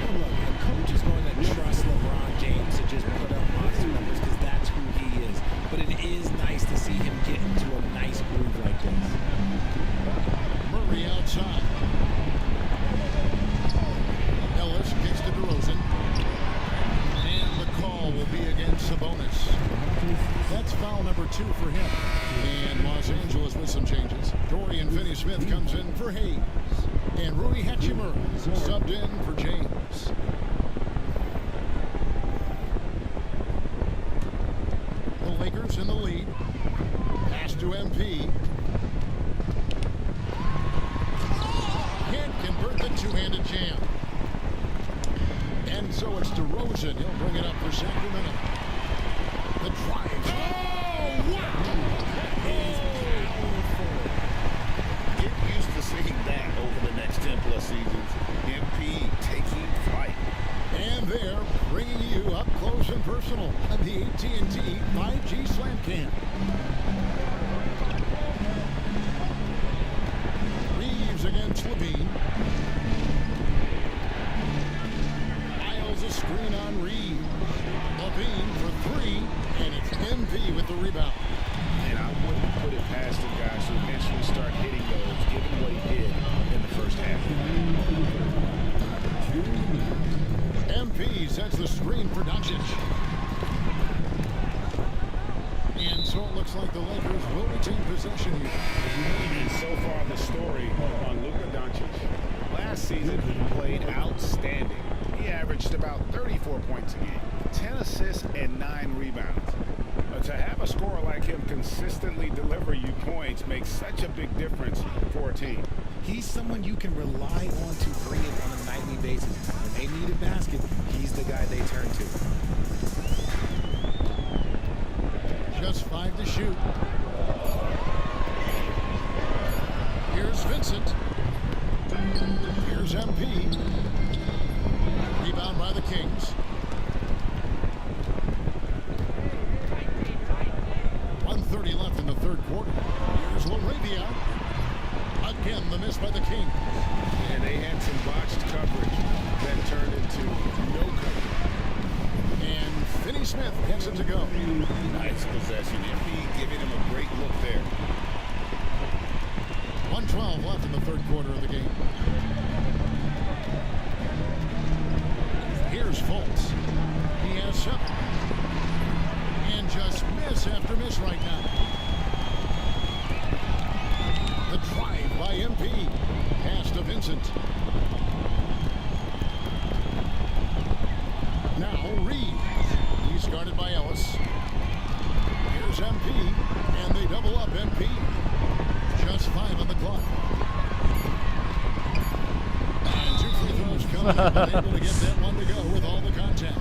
Well, look, the coach is going to trust LeBron James to just put up monster numbers because that's who he is. But it is nice to see him get into a nice groove like this. Murray outside. Ellis kicks to DeRozan. And the call will be against Sabonis. That's foul number 2 for him. And Los Angeles with some changes. Dorian Finney-Smith comes in for Hayes. And Rui Hachimura subbed in for James. The Lakers in the lead. Pass to MP. Can't convert the two-handed jam. And so it's DeRozan. He'll bring it up for Sacramento. The drive. Oh, wow! Get used to seeing that over the next 10+ seasons. MP taking flight. And they're bringing you up close and personal on the AT&T 5G Slam Cam. Reeves against Levine. Miles a screen on Reeves. Levine for 3, and it's MP with the rebound. And I wouldn't put it past the guys to eventually start hitting those, given what he did in the first half. MP sets the screen for Doncic. And so it looks like the Lakers will retain possession here. And so far the story on Luka Doncic. Last season he played outstanding. He averaged about 34 points a game, 10 assists and 9 rebounds. To have a scorer like him consistently deliver you points makes such a big difference for a team. He's someone you can rely on to bring it on a nightly basis. When they need a basket, he's the guy they turn to. Just 5 to shoot. Here's Vincent. Here's MP. Rebound by the Kings. 1:30 left in the third quarter. Here's LaRavia. Again, the miss by the Kings. And they had some botched coverage that turned into no coverage. And Finney-Smith gets it to go. Nice possession. MP giving him a great look there. 1:12 left in the third quarter of the game. Here's Fultz. He has 7. And just miss after miss right now. The drive by Unable to get that one to go with all the contact.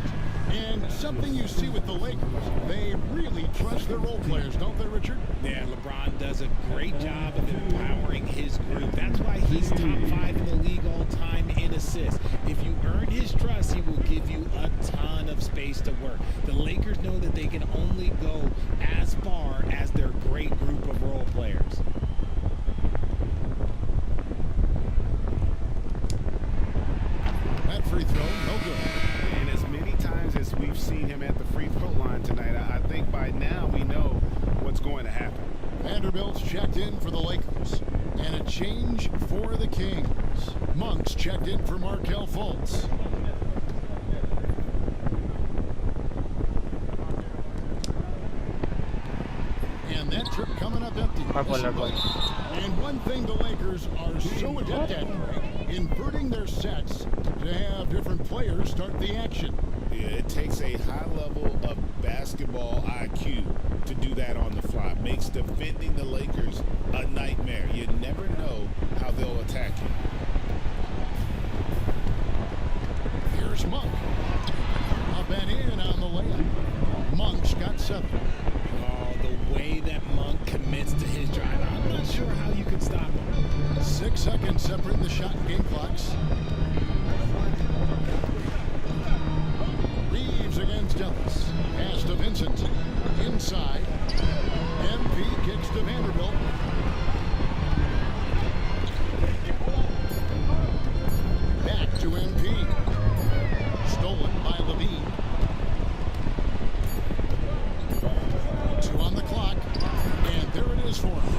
And something you see with the Lakers, they really trust their role players, don't they, Richard? Yeah, LeBron does a great job of empowering his group. That's why he's top 5 in the league all time in assists. If you earn his trust, he will give you a ton of space to work. The Lakers know that they can only go as far as their great group of role players. That free throw, no good. And as many times as we've seen him at the free throw line tonight, I think by now we know what's going to happen. Vanderbilt's checked in for the Lakers. And a change for the Kings. Monk's checked in for Markelle Fultz. And that trip coming up empty. And one thing the Lakers are so adept at, inverting their sets to have different players start the action. Yeah, it takes a high level of basketball IQ to do that on the fly. Makes defending the Lakers a nightmare. You never know how they'll attack you. Here's Monk. Up and in on the layup. Monk's got 7. Oh, the way that Monk commits to his drive, I'm not sure how you can stop him. 6 seconds separating the shot and game clocks. Reeves against Ellis. Pass to Vincent. Inside. MP kicks to Vanderbilt. Back to MP. Stolen by Levine. 2 on the clock. And there it is for him.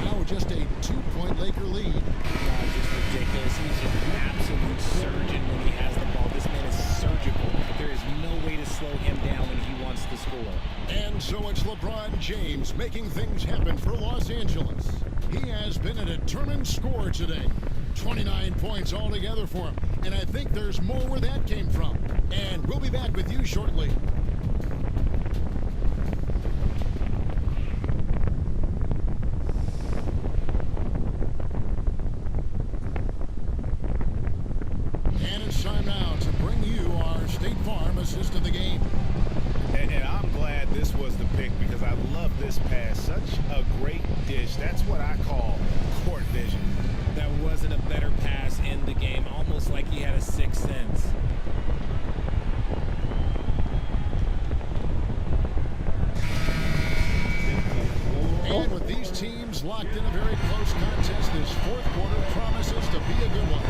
Now just a 2-point Laker lead. Just ridiculous. He's an absolute surgeon when he has the ball. This man is surgical. There is no way to slow him down when he wants to score. And so it's LeBron James making things happen for Los Angeles. He has been a determined scorer today. 29 points altogether for him. And I think there's more where that came from. And we'll be back with you shortly. And it's time now to bring you our State Farm assist of the game. And I'm glad this was the pick because I love this pass. Such a great dish. That's what I call court vision. That wasn't a better pass in the game, almost like he had a sixth sense. And with these teams locked in a very close contest, this fourth quarter promises to be a good one.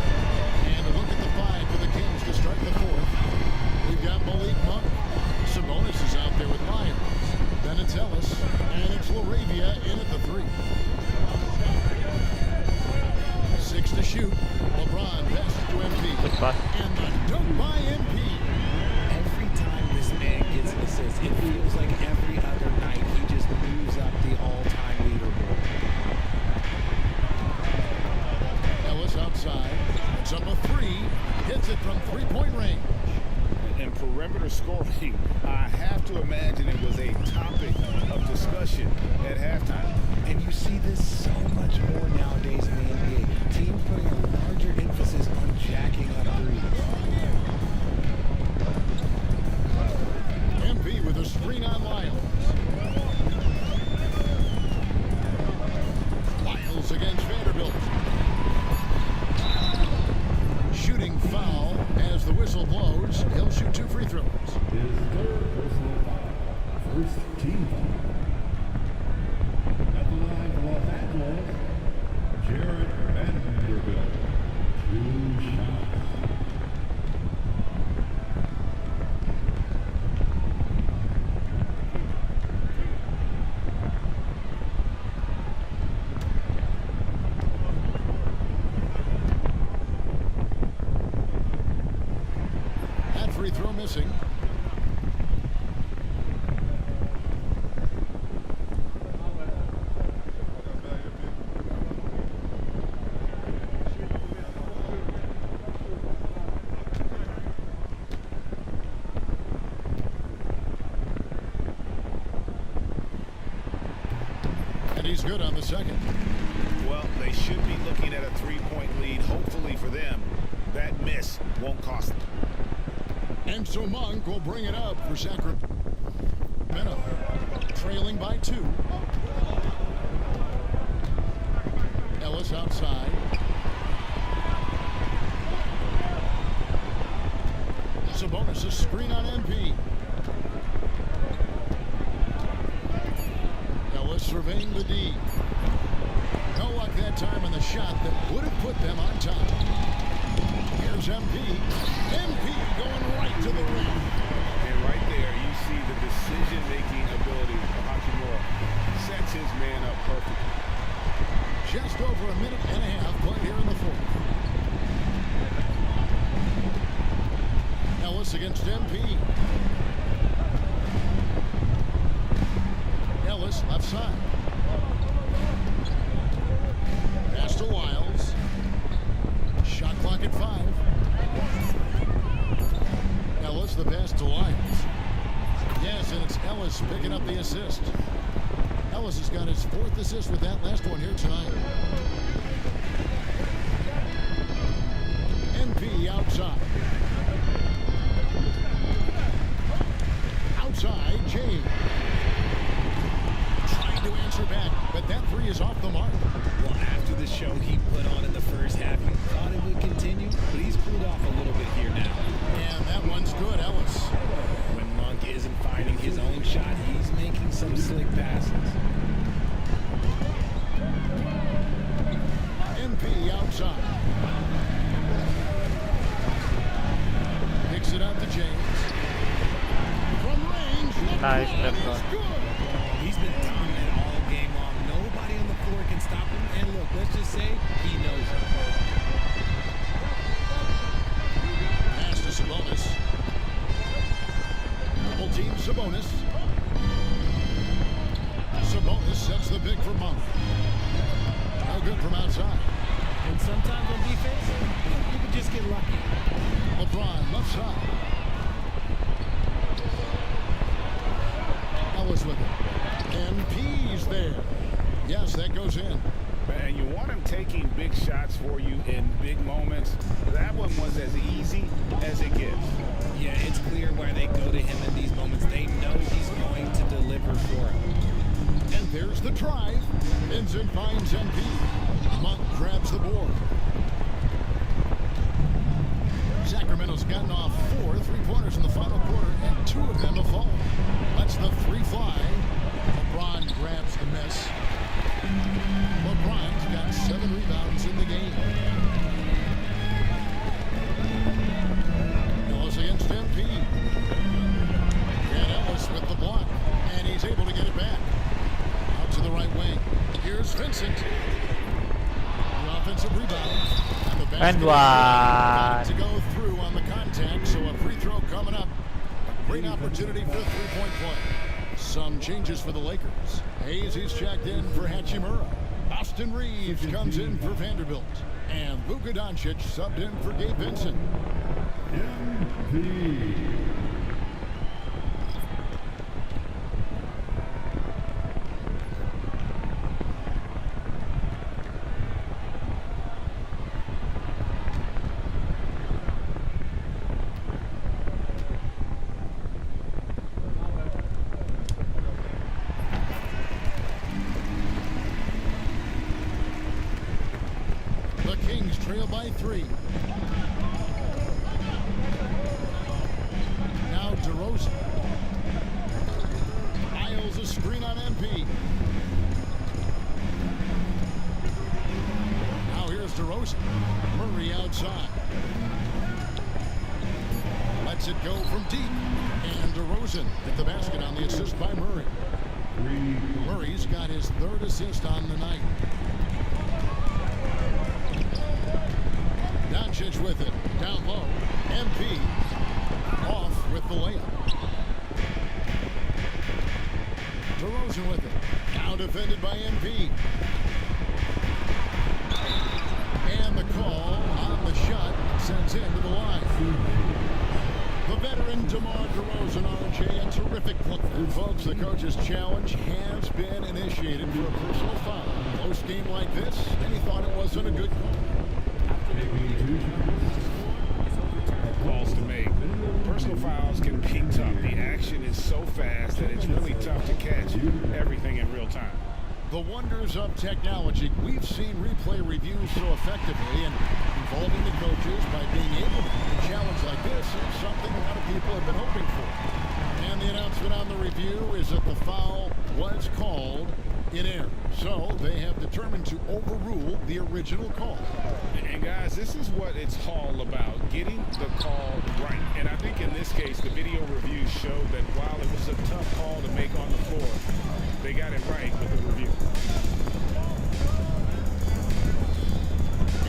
And a look at the 5 for the Kings to start the fourth. We've got Malik Monk. Sabonis is out there with Myers. Then it's Ellis. And it's Laravia in at the 3. 6 to shoot. LeBron passes to MP. And the dunk by MP. Every time this man gets an assist, it feels like every other night he just moves up the all-time leaderboard. Ellis outside. It's up a 3. Hits it from 3-point range. And perimeter scoring, I have to imagine it was a topic of discussion at halftime. And you see this so much more nowadays in the NBA. Teams putting a larger emphasis on jacking up threes. MP with a screen on Lyles. Lyles against Vanderbilt. Shooting foul as the whistle blows. He'll shoot 2 free throws. His third personal foul. First team foul. At the line for Los Angeles, Jared Vanderbilt. 2 shots. That free throw missing. And he's good on the second. Well, they should be looking at a 3-point lead, hopefully for them. That miss won't cost them. And so Monk will bring it up for Sacramento. Trailing by 2. Ellis outside. Sabonis, a screen on MP. Ellis surveying the D. No luck that time on the shot that would have put them on top. Here's MP. MP going right to the rim. And right there, you see the decision-making ability of Hachimura. Sets his man up perfectly. Just over a minute and a half played here in the fourth. Ellis against MP. Ellis left side. Pass to Wiles. Shot clock at 5. Ellis the pass to Wiles. Yes, and it's Ellis picking up the assist. Ellis has got his 4th assist with that last one here tonight. MP outside. Outside, James. Trying to answer back, but that 3 is off the mark. Well, after the show he put on in the first half, you thought it would continue, but he's cooled off a little bit here now. And that one's good, Ellis. When Monk isn't finding his own shot, he's making some slick passes. MP outside. Picks it out to James. From range. Nice left It's one. good. He's been dominant all game long. Nobody on the floor can stop him. And look, let's just say he knows it. Pass to Sabonis. Double team Sabonis. Sabonis sets the big for Monk. No good from outside. And sometimes on defense, you can just get lucky. LeBron left side. Ellis with it. MP's there. Yes, that goes in. And you want him taking big shots for you in big moments. That one was as easy as it gets. Yeah, it's clear why they go to him in these moments. They know he's going to deliver for them. And there's the drive. Vincent finds MP. Monk grabs the board. Sacramento's gotten off 4 3-pointers in the final quarter, and 2 of them have fallen. Lets the 3 fly. LeBron grabs the miss. LeBron's got 7 rebounds in the game. Ellis against MP. And Ellis with the block. And he's able to get it back. Out to the right wing. Here's Vincent. The offensive rebound. And the basket to go through on the contact. So a free throw coming up. Great opportunity for a 3-point play. Some changes for the Lakers. Hayes is checked in for Hachimura. Austin Reeves comes in for Vanderbilt. And Luka Doncic subbed in for Gabe Vincent. MP. The Kings trail by 3. Now DeRozan. Isles a screen on MP. Now here's DeRozan. Murray outside. Lets it go from deep. And DeRozan at the basket on the assist by Murray. Murray's got his 3rd assist on the night. Doncic with it. Down low. MP off with the layup. DeRozan with it. Now defended by MP. And the call on the shot sends into the line. The veteran DeMar DeRozan, RJ, a terrific look. And folks, the coach's challenge has been initiated for a personal foul. Close game like this, and he thought it wasn't a good call. Taking 2 shots. playoffs can be tough. The action is so fast that it's really tough to catch everything in real time. The wonders of technology. We've seen replay reviews so effectively, and involving the coaches by being able to do a challenge like this is something a lot of people have been hoping for. And the announcement on the review is that the foul was called in error. So they have determined to overrule the original call. And guys, this is what it's all about, getting the call right. And I think in this case, the video reviews showed that while it was a tough call to make on the floor, they got it right with the review.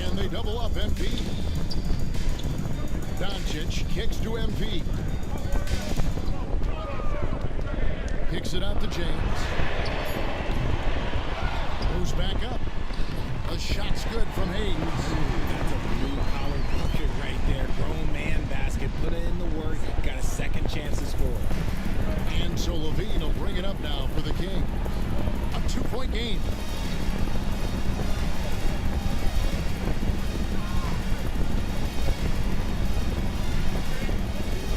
And they double up MP. Doncic kicks to MP. Kicks it out to James. Goes back up. A shot's good from Hayes. That's a blue-collar bucket right there. Grown man basket. Put it in the work. Got a second chance to score. And so Levine will bring it up now for the Kings. A 2-point game.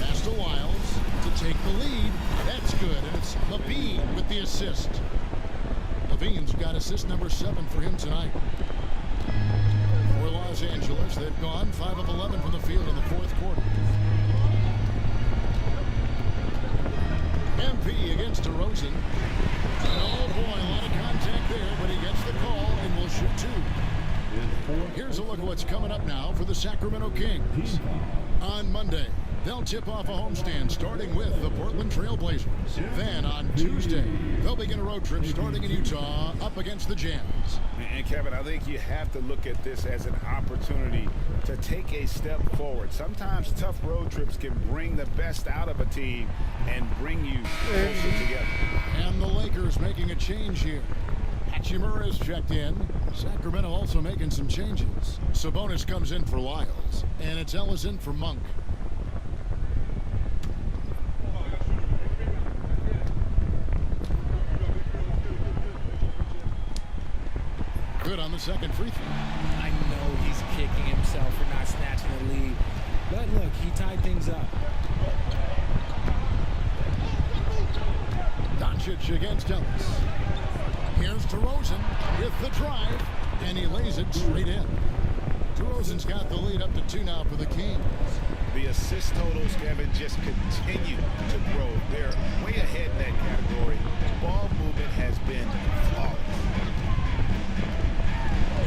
Pass to Wiles to take the lead. That's good, and it's Levine with the assist. Levine's got assist number 7 for him tonight. For Los Angeles, they've gone 5 of 11 from the field in the fourth quarter. MP against DeRozan. Oh boy, a lot of contact there, but he gets the call and will shoot 2. Here's a look at what's coming up now for the Sacramento Kings. On Monday, they'll tip off a homestand starting with the Portland Trail Blazers. Then on Tuesday, they'll begin a road trip starting in Utah up against the Jazz. And Kevin, I think you have to look at this as an opportunity to take a step forward. Sometimes tough road trips can bring the best out of a team and bring you closer together. And the Lakers making a change here. Hachimura's checked in. Sacramento also making some changes. Sabonis comes in for Lyles, and it's Ellis in for Monk. Good on the second free throw. I know he's kicking himself for not snatching the lead. But look, he tied things up. Doncic against Ellis. Here's DeRozan with the drive, and he lays it straight in. DeRozan's got the lead up to 2 now for the Kings. The assist totals, Kevin, just continue to grow. They're way ahead in that category. Ball movement has been flawless.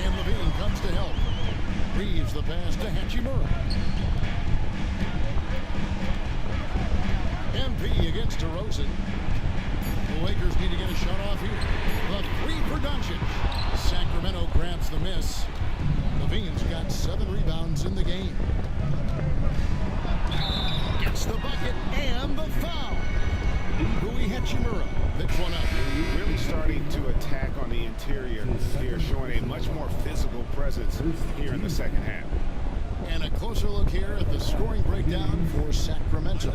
And Levine comes to help. Reeves the pass to Hachimura. MP against DeRozan. The Lakers need to get a shot off here. The 3 for Doncic. Sacramento grabs the miss. Levine's got 7 rebounds in the game. Gets the bucket and the foul. Rui Hachimura picks one up. Really starting to attack on the interior here, showing a much more physical presence here in the second half. And a closer look here at the scoring breakdown for Sacramento.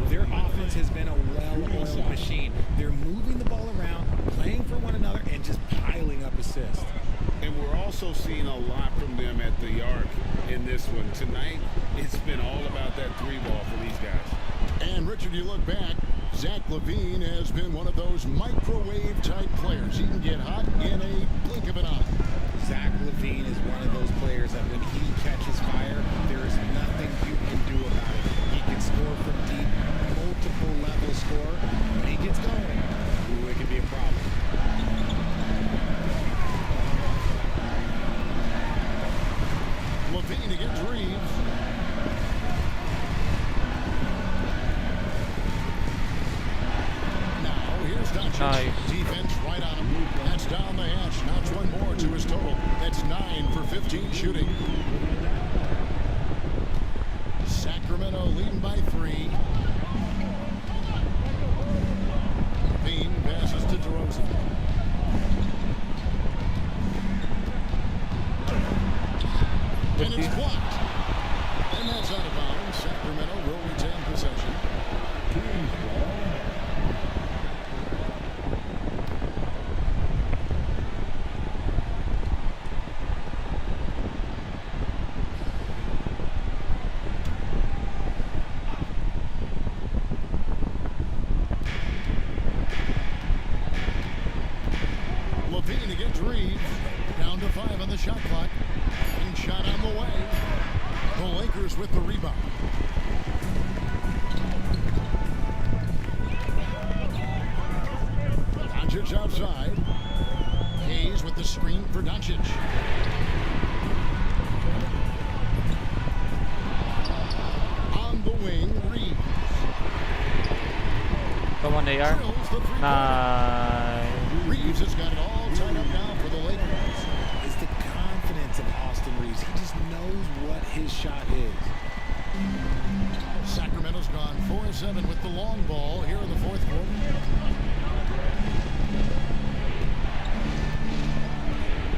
Their offense has been a well-oiled machine. They're moving the ball around, playing for one another, and just piling up assists. And we're also seeing a lot from them at the arc in this one. Tonight, it's been all about that 3 ball for these guys. And Richard, you look back, Zach LaVine has been one of those microwave-type players. He can get hot in a blink of an eye. Zach LaVine is one of those players that when he catches fire, there is nothing you can do about it. He can score from deep, multiple level score. When he gets going, ooh, it can be a problem. LaVine against Reeves. Now here's Doncic. Nice. Defense right on him. That's down the hatch. Knocks one more to his total. That's 9 for 15 shooting. Sacramento leading by 3. Bean passes to DeRozan. And it's blocked. And that's out of bounds. Sacramento will retain possession. puck. And shot on the way. The Lakers with the rebound. Doncic outside. Hayes with the screen for Doncic. On the wing, Reeves. Come on, AR. Drills the three-pointer. Nice. Reeves has got it all tied up now for the Lakers. It's the confidence of Austin Reeves. He just knows what his shot is. Sacramento's gone 4-7 with the long ball here in the fourth quarter.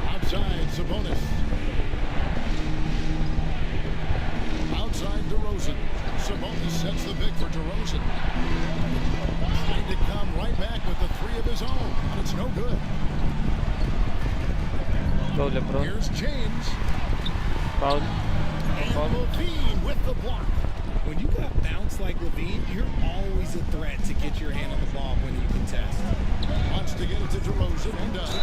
Outside, Sabonis. Outside, DeRozan. Sabonis sets the big for DeRozan. Trying to come right back with the three of his own, but it's no good. Go, LeBron. Here's James. Foul. And Levine with the block. When you got bounce like Levine, you're always a threat to get your hand on the ball when you contest. Wants to get it to DeRozan and does.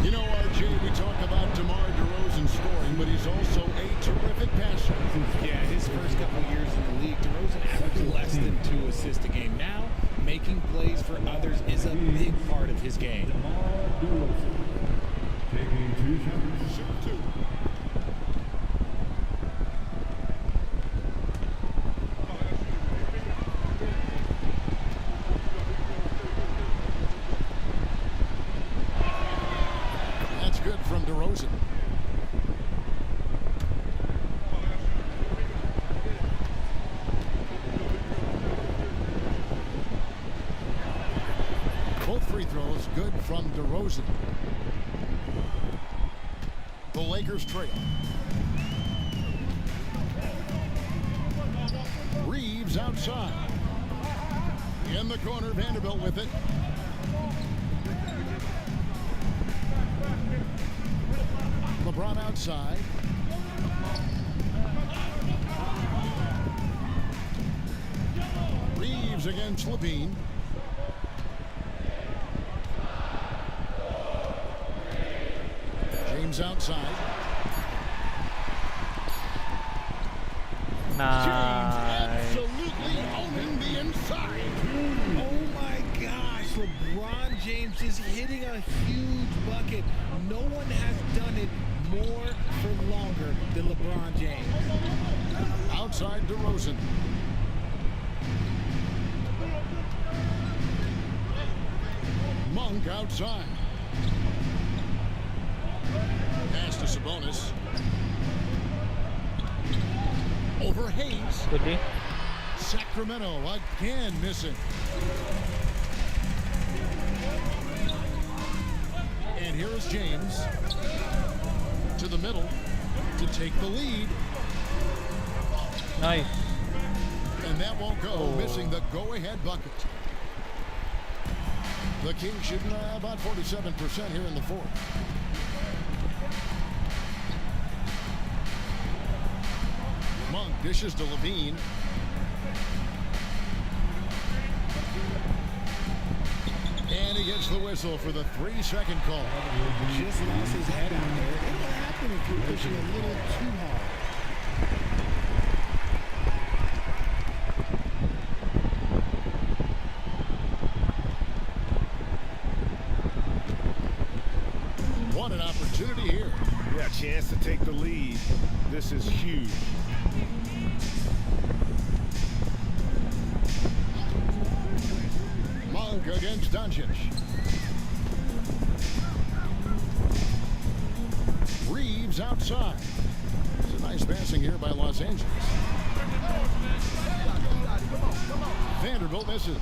You know, RJ, we talk about DeMar DeRozan scoring, but he's also a terrific passer. Yeah, his first couple years in the league, DeRozan averaged less than 2 assists a game. Now, making plays for others is a big part of his game. Taking 2 shots. Shoot 2. That's good from DeRozan. Both free throws good from DeRozan. The Lakers trail. Reeves outside. In the corner, Vanderbilt with it. LeBron outside. Reeves against Levine. James outside. Nice. Absolutely owning the inside. Oh my gosh, LeBron James is hitting a huge bucket. No one has done it more for longer than LeBron James. Outside DeRozan. Monk outside. Pass to Sabonis. Over Hayes. Could be. Sacramento again missing. And here is James to the middle to take the lead. Nice. And that won't go, missing the go-ahead bucket. The Kings shooting about 47% here in the fourth. Monk dishes to Levine. And he gets the whistle for the 3-second call. Just lost his head out there. It'll happen if you're pushing a little too hard. What an opportunity here. Yeah, chance to take the lead. This is huge. Monk against Doncic. Reeves outside. It's a nice passing here by Los Angeles. Vanderbilt misses.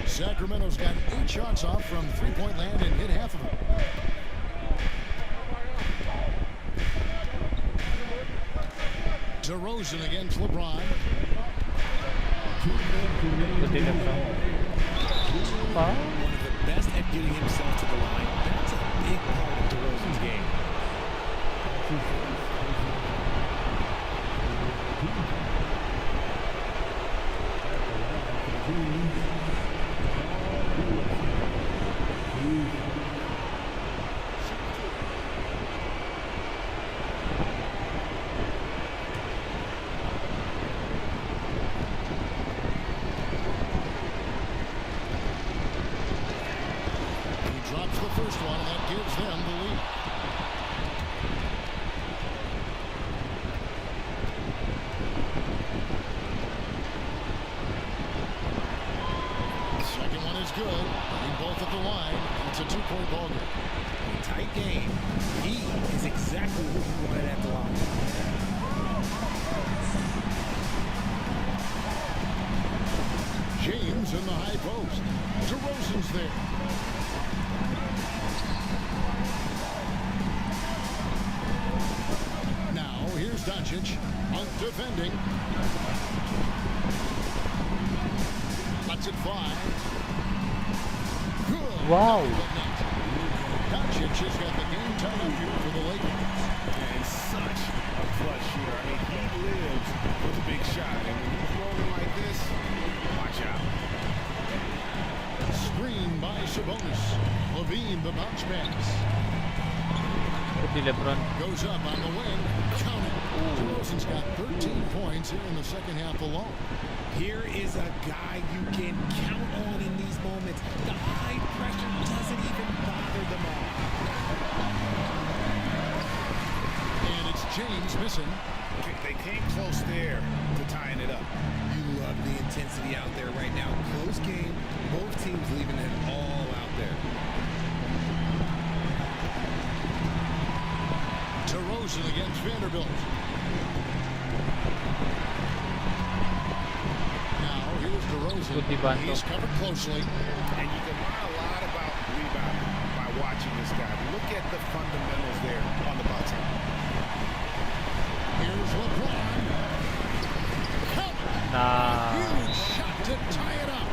Sacramento's got 8 shots off from three-point land and hit half of them. DeRozan against LeBron. Good in front. Foul. One of the best at getting himself to the line. That's a big part of DeRozan's game. first one, and that gives them the lead. The second one is good. They both at the line. It's a two-point ball game. Tight game. He is exactly what you wanted at the line. James in the high post. DeRozan's there. Now here's Doncic out defending. Lets it fly. Good. Wow. Doncic has got the game tied here for the Lakers. And such a clutch shooter. I mean, he lives with a big shot. And when he's rolling like this, watch out. Screen by Sabonis. Levine, the bounce pass. Di LeBron. Goes up on the wing. Count it. DeRozan's got 13 points here in the second half alone. Here is a guy you can count on in these moments. The high pressure doesn't even bother them all. And it's James missing. They came close there to tying it up. You love the intensity out there right now. Close game, both teams leaving it all out there. DeRozan against Vanderbilt. Now here's DeRozan. Good dibanto. He's covered closely. And you can learn a lot about rebounding by watching this guy. Look at the fundamentals there on the box end. Here's LeBron. Nah. Huge shot to tie it up.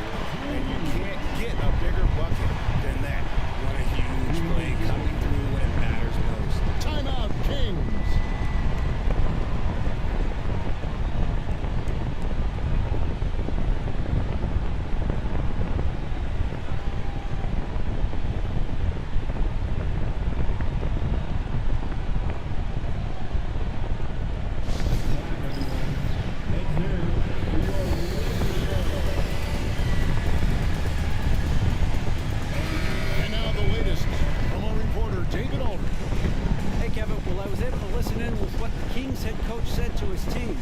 And you can't get a bigger bucket than that. What a huge play coming through when it matters most. Timeout, Kings. And now the latest from our reporter, David Aldridge. Hey, Kevin. Well, I was able to listen in with what the Kings head coach said to his team.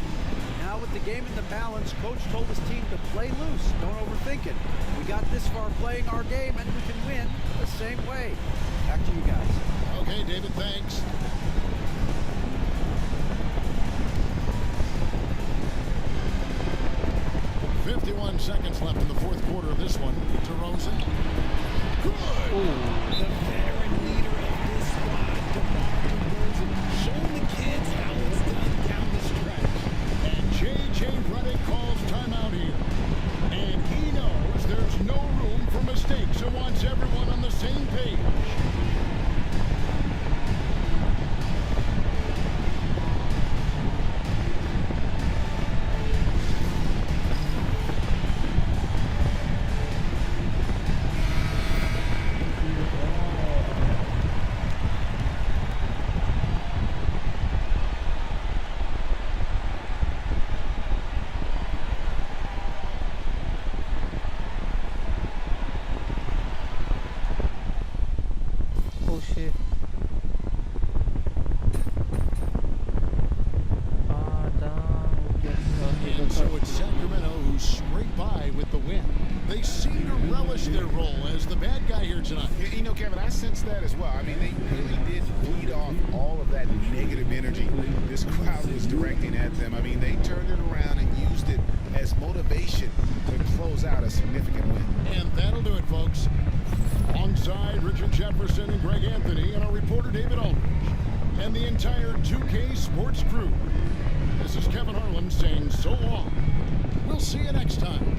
Now with the game in the balance, coach told his team to play loose. Don't overthink it. We got this far playing our game, and we can win the same way. Back to you guys. Okay, David, thanks. .51 seconds left in the fourth quarter of this one. DeRozan. Good. The veteran leader of this squad, DeMar DeRozan, showing the kids how it's done down the stretch. And J.J. Redick calls timeout here. And he knows there's no room for mistakes and wants everyone on the same page. Oh shit. Ah, damn. And so it's Sacramento who scrape by with the win. They seem to relish their role as the bad guy here tonight. You know, Kevin, I sense that as well. I mean, they really did feed off all of that negative energy this crowd was directing at them. I mean, they turned it around and used it as motivation to close out a significant win. And that'll do it, folks. Alongside Richard Jefferson and Greg Anthony and our reporter David Aldridge and the entire 2K Sports crew, this is Kevin Harlan saying so long. We'll see you next time.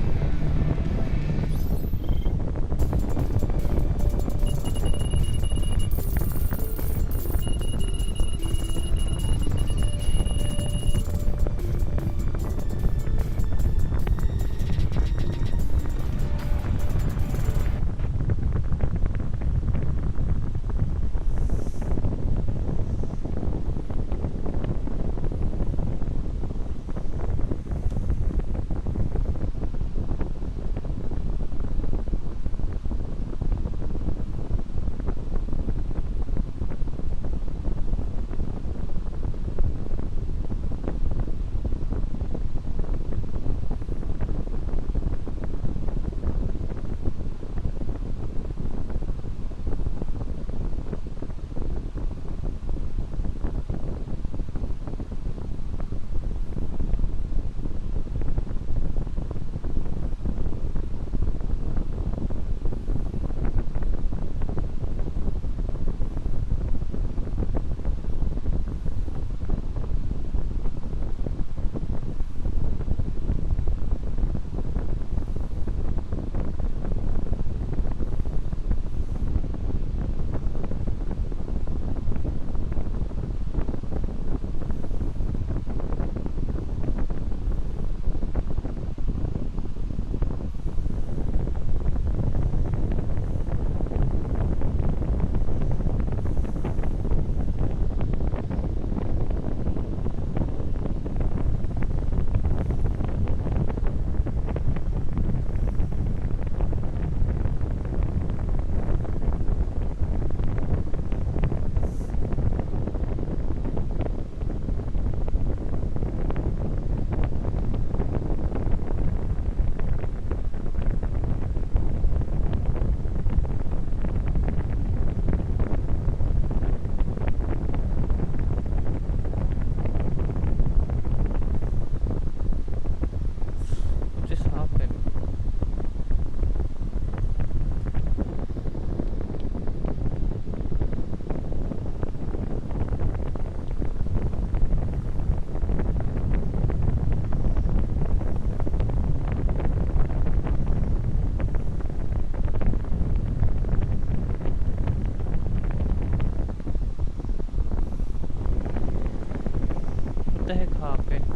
the heck happened?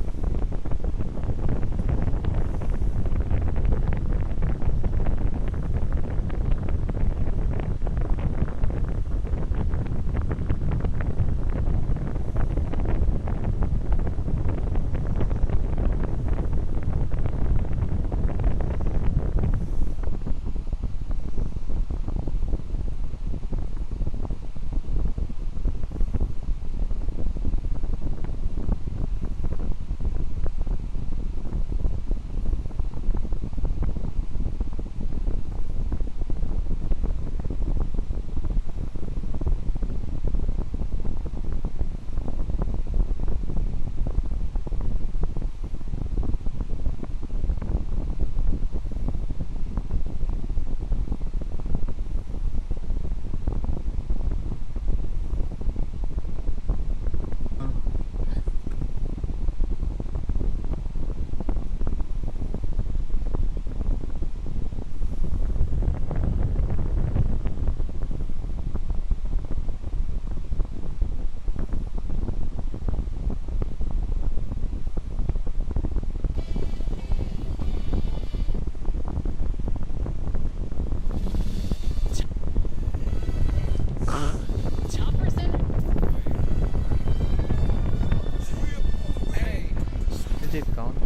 Did it count?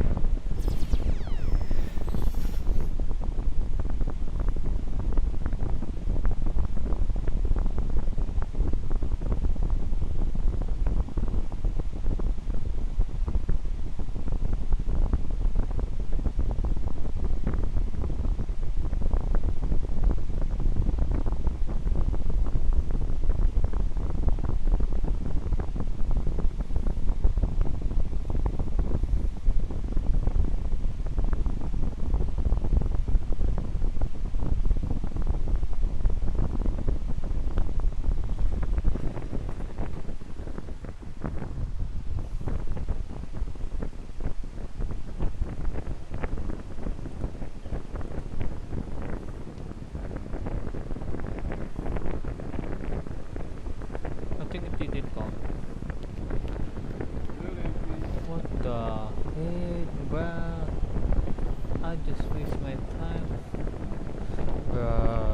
I think it didn't count. What the heck, bruh? I just waste my time. Bruh.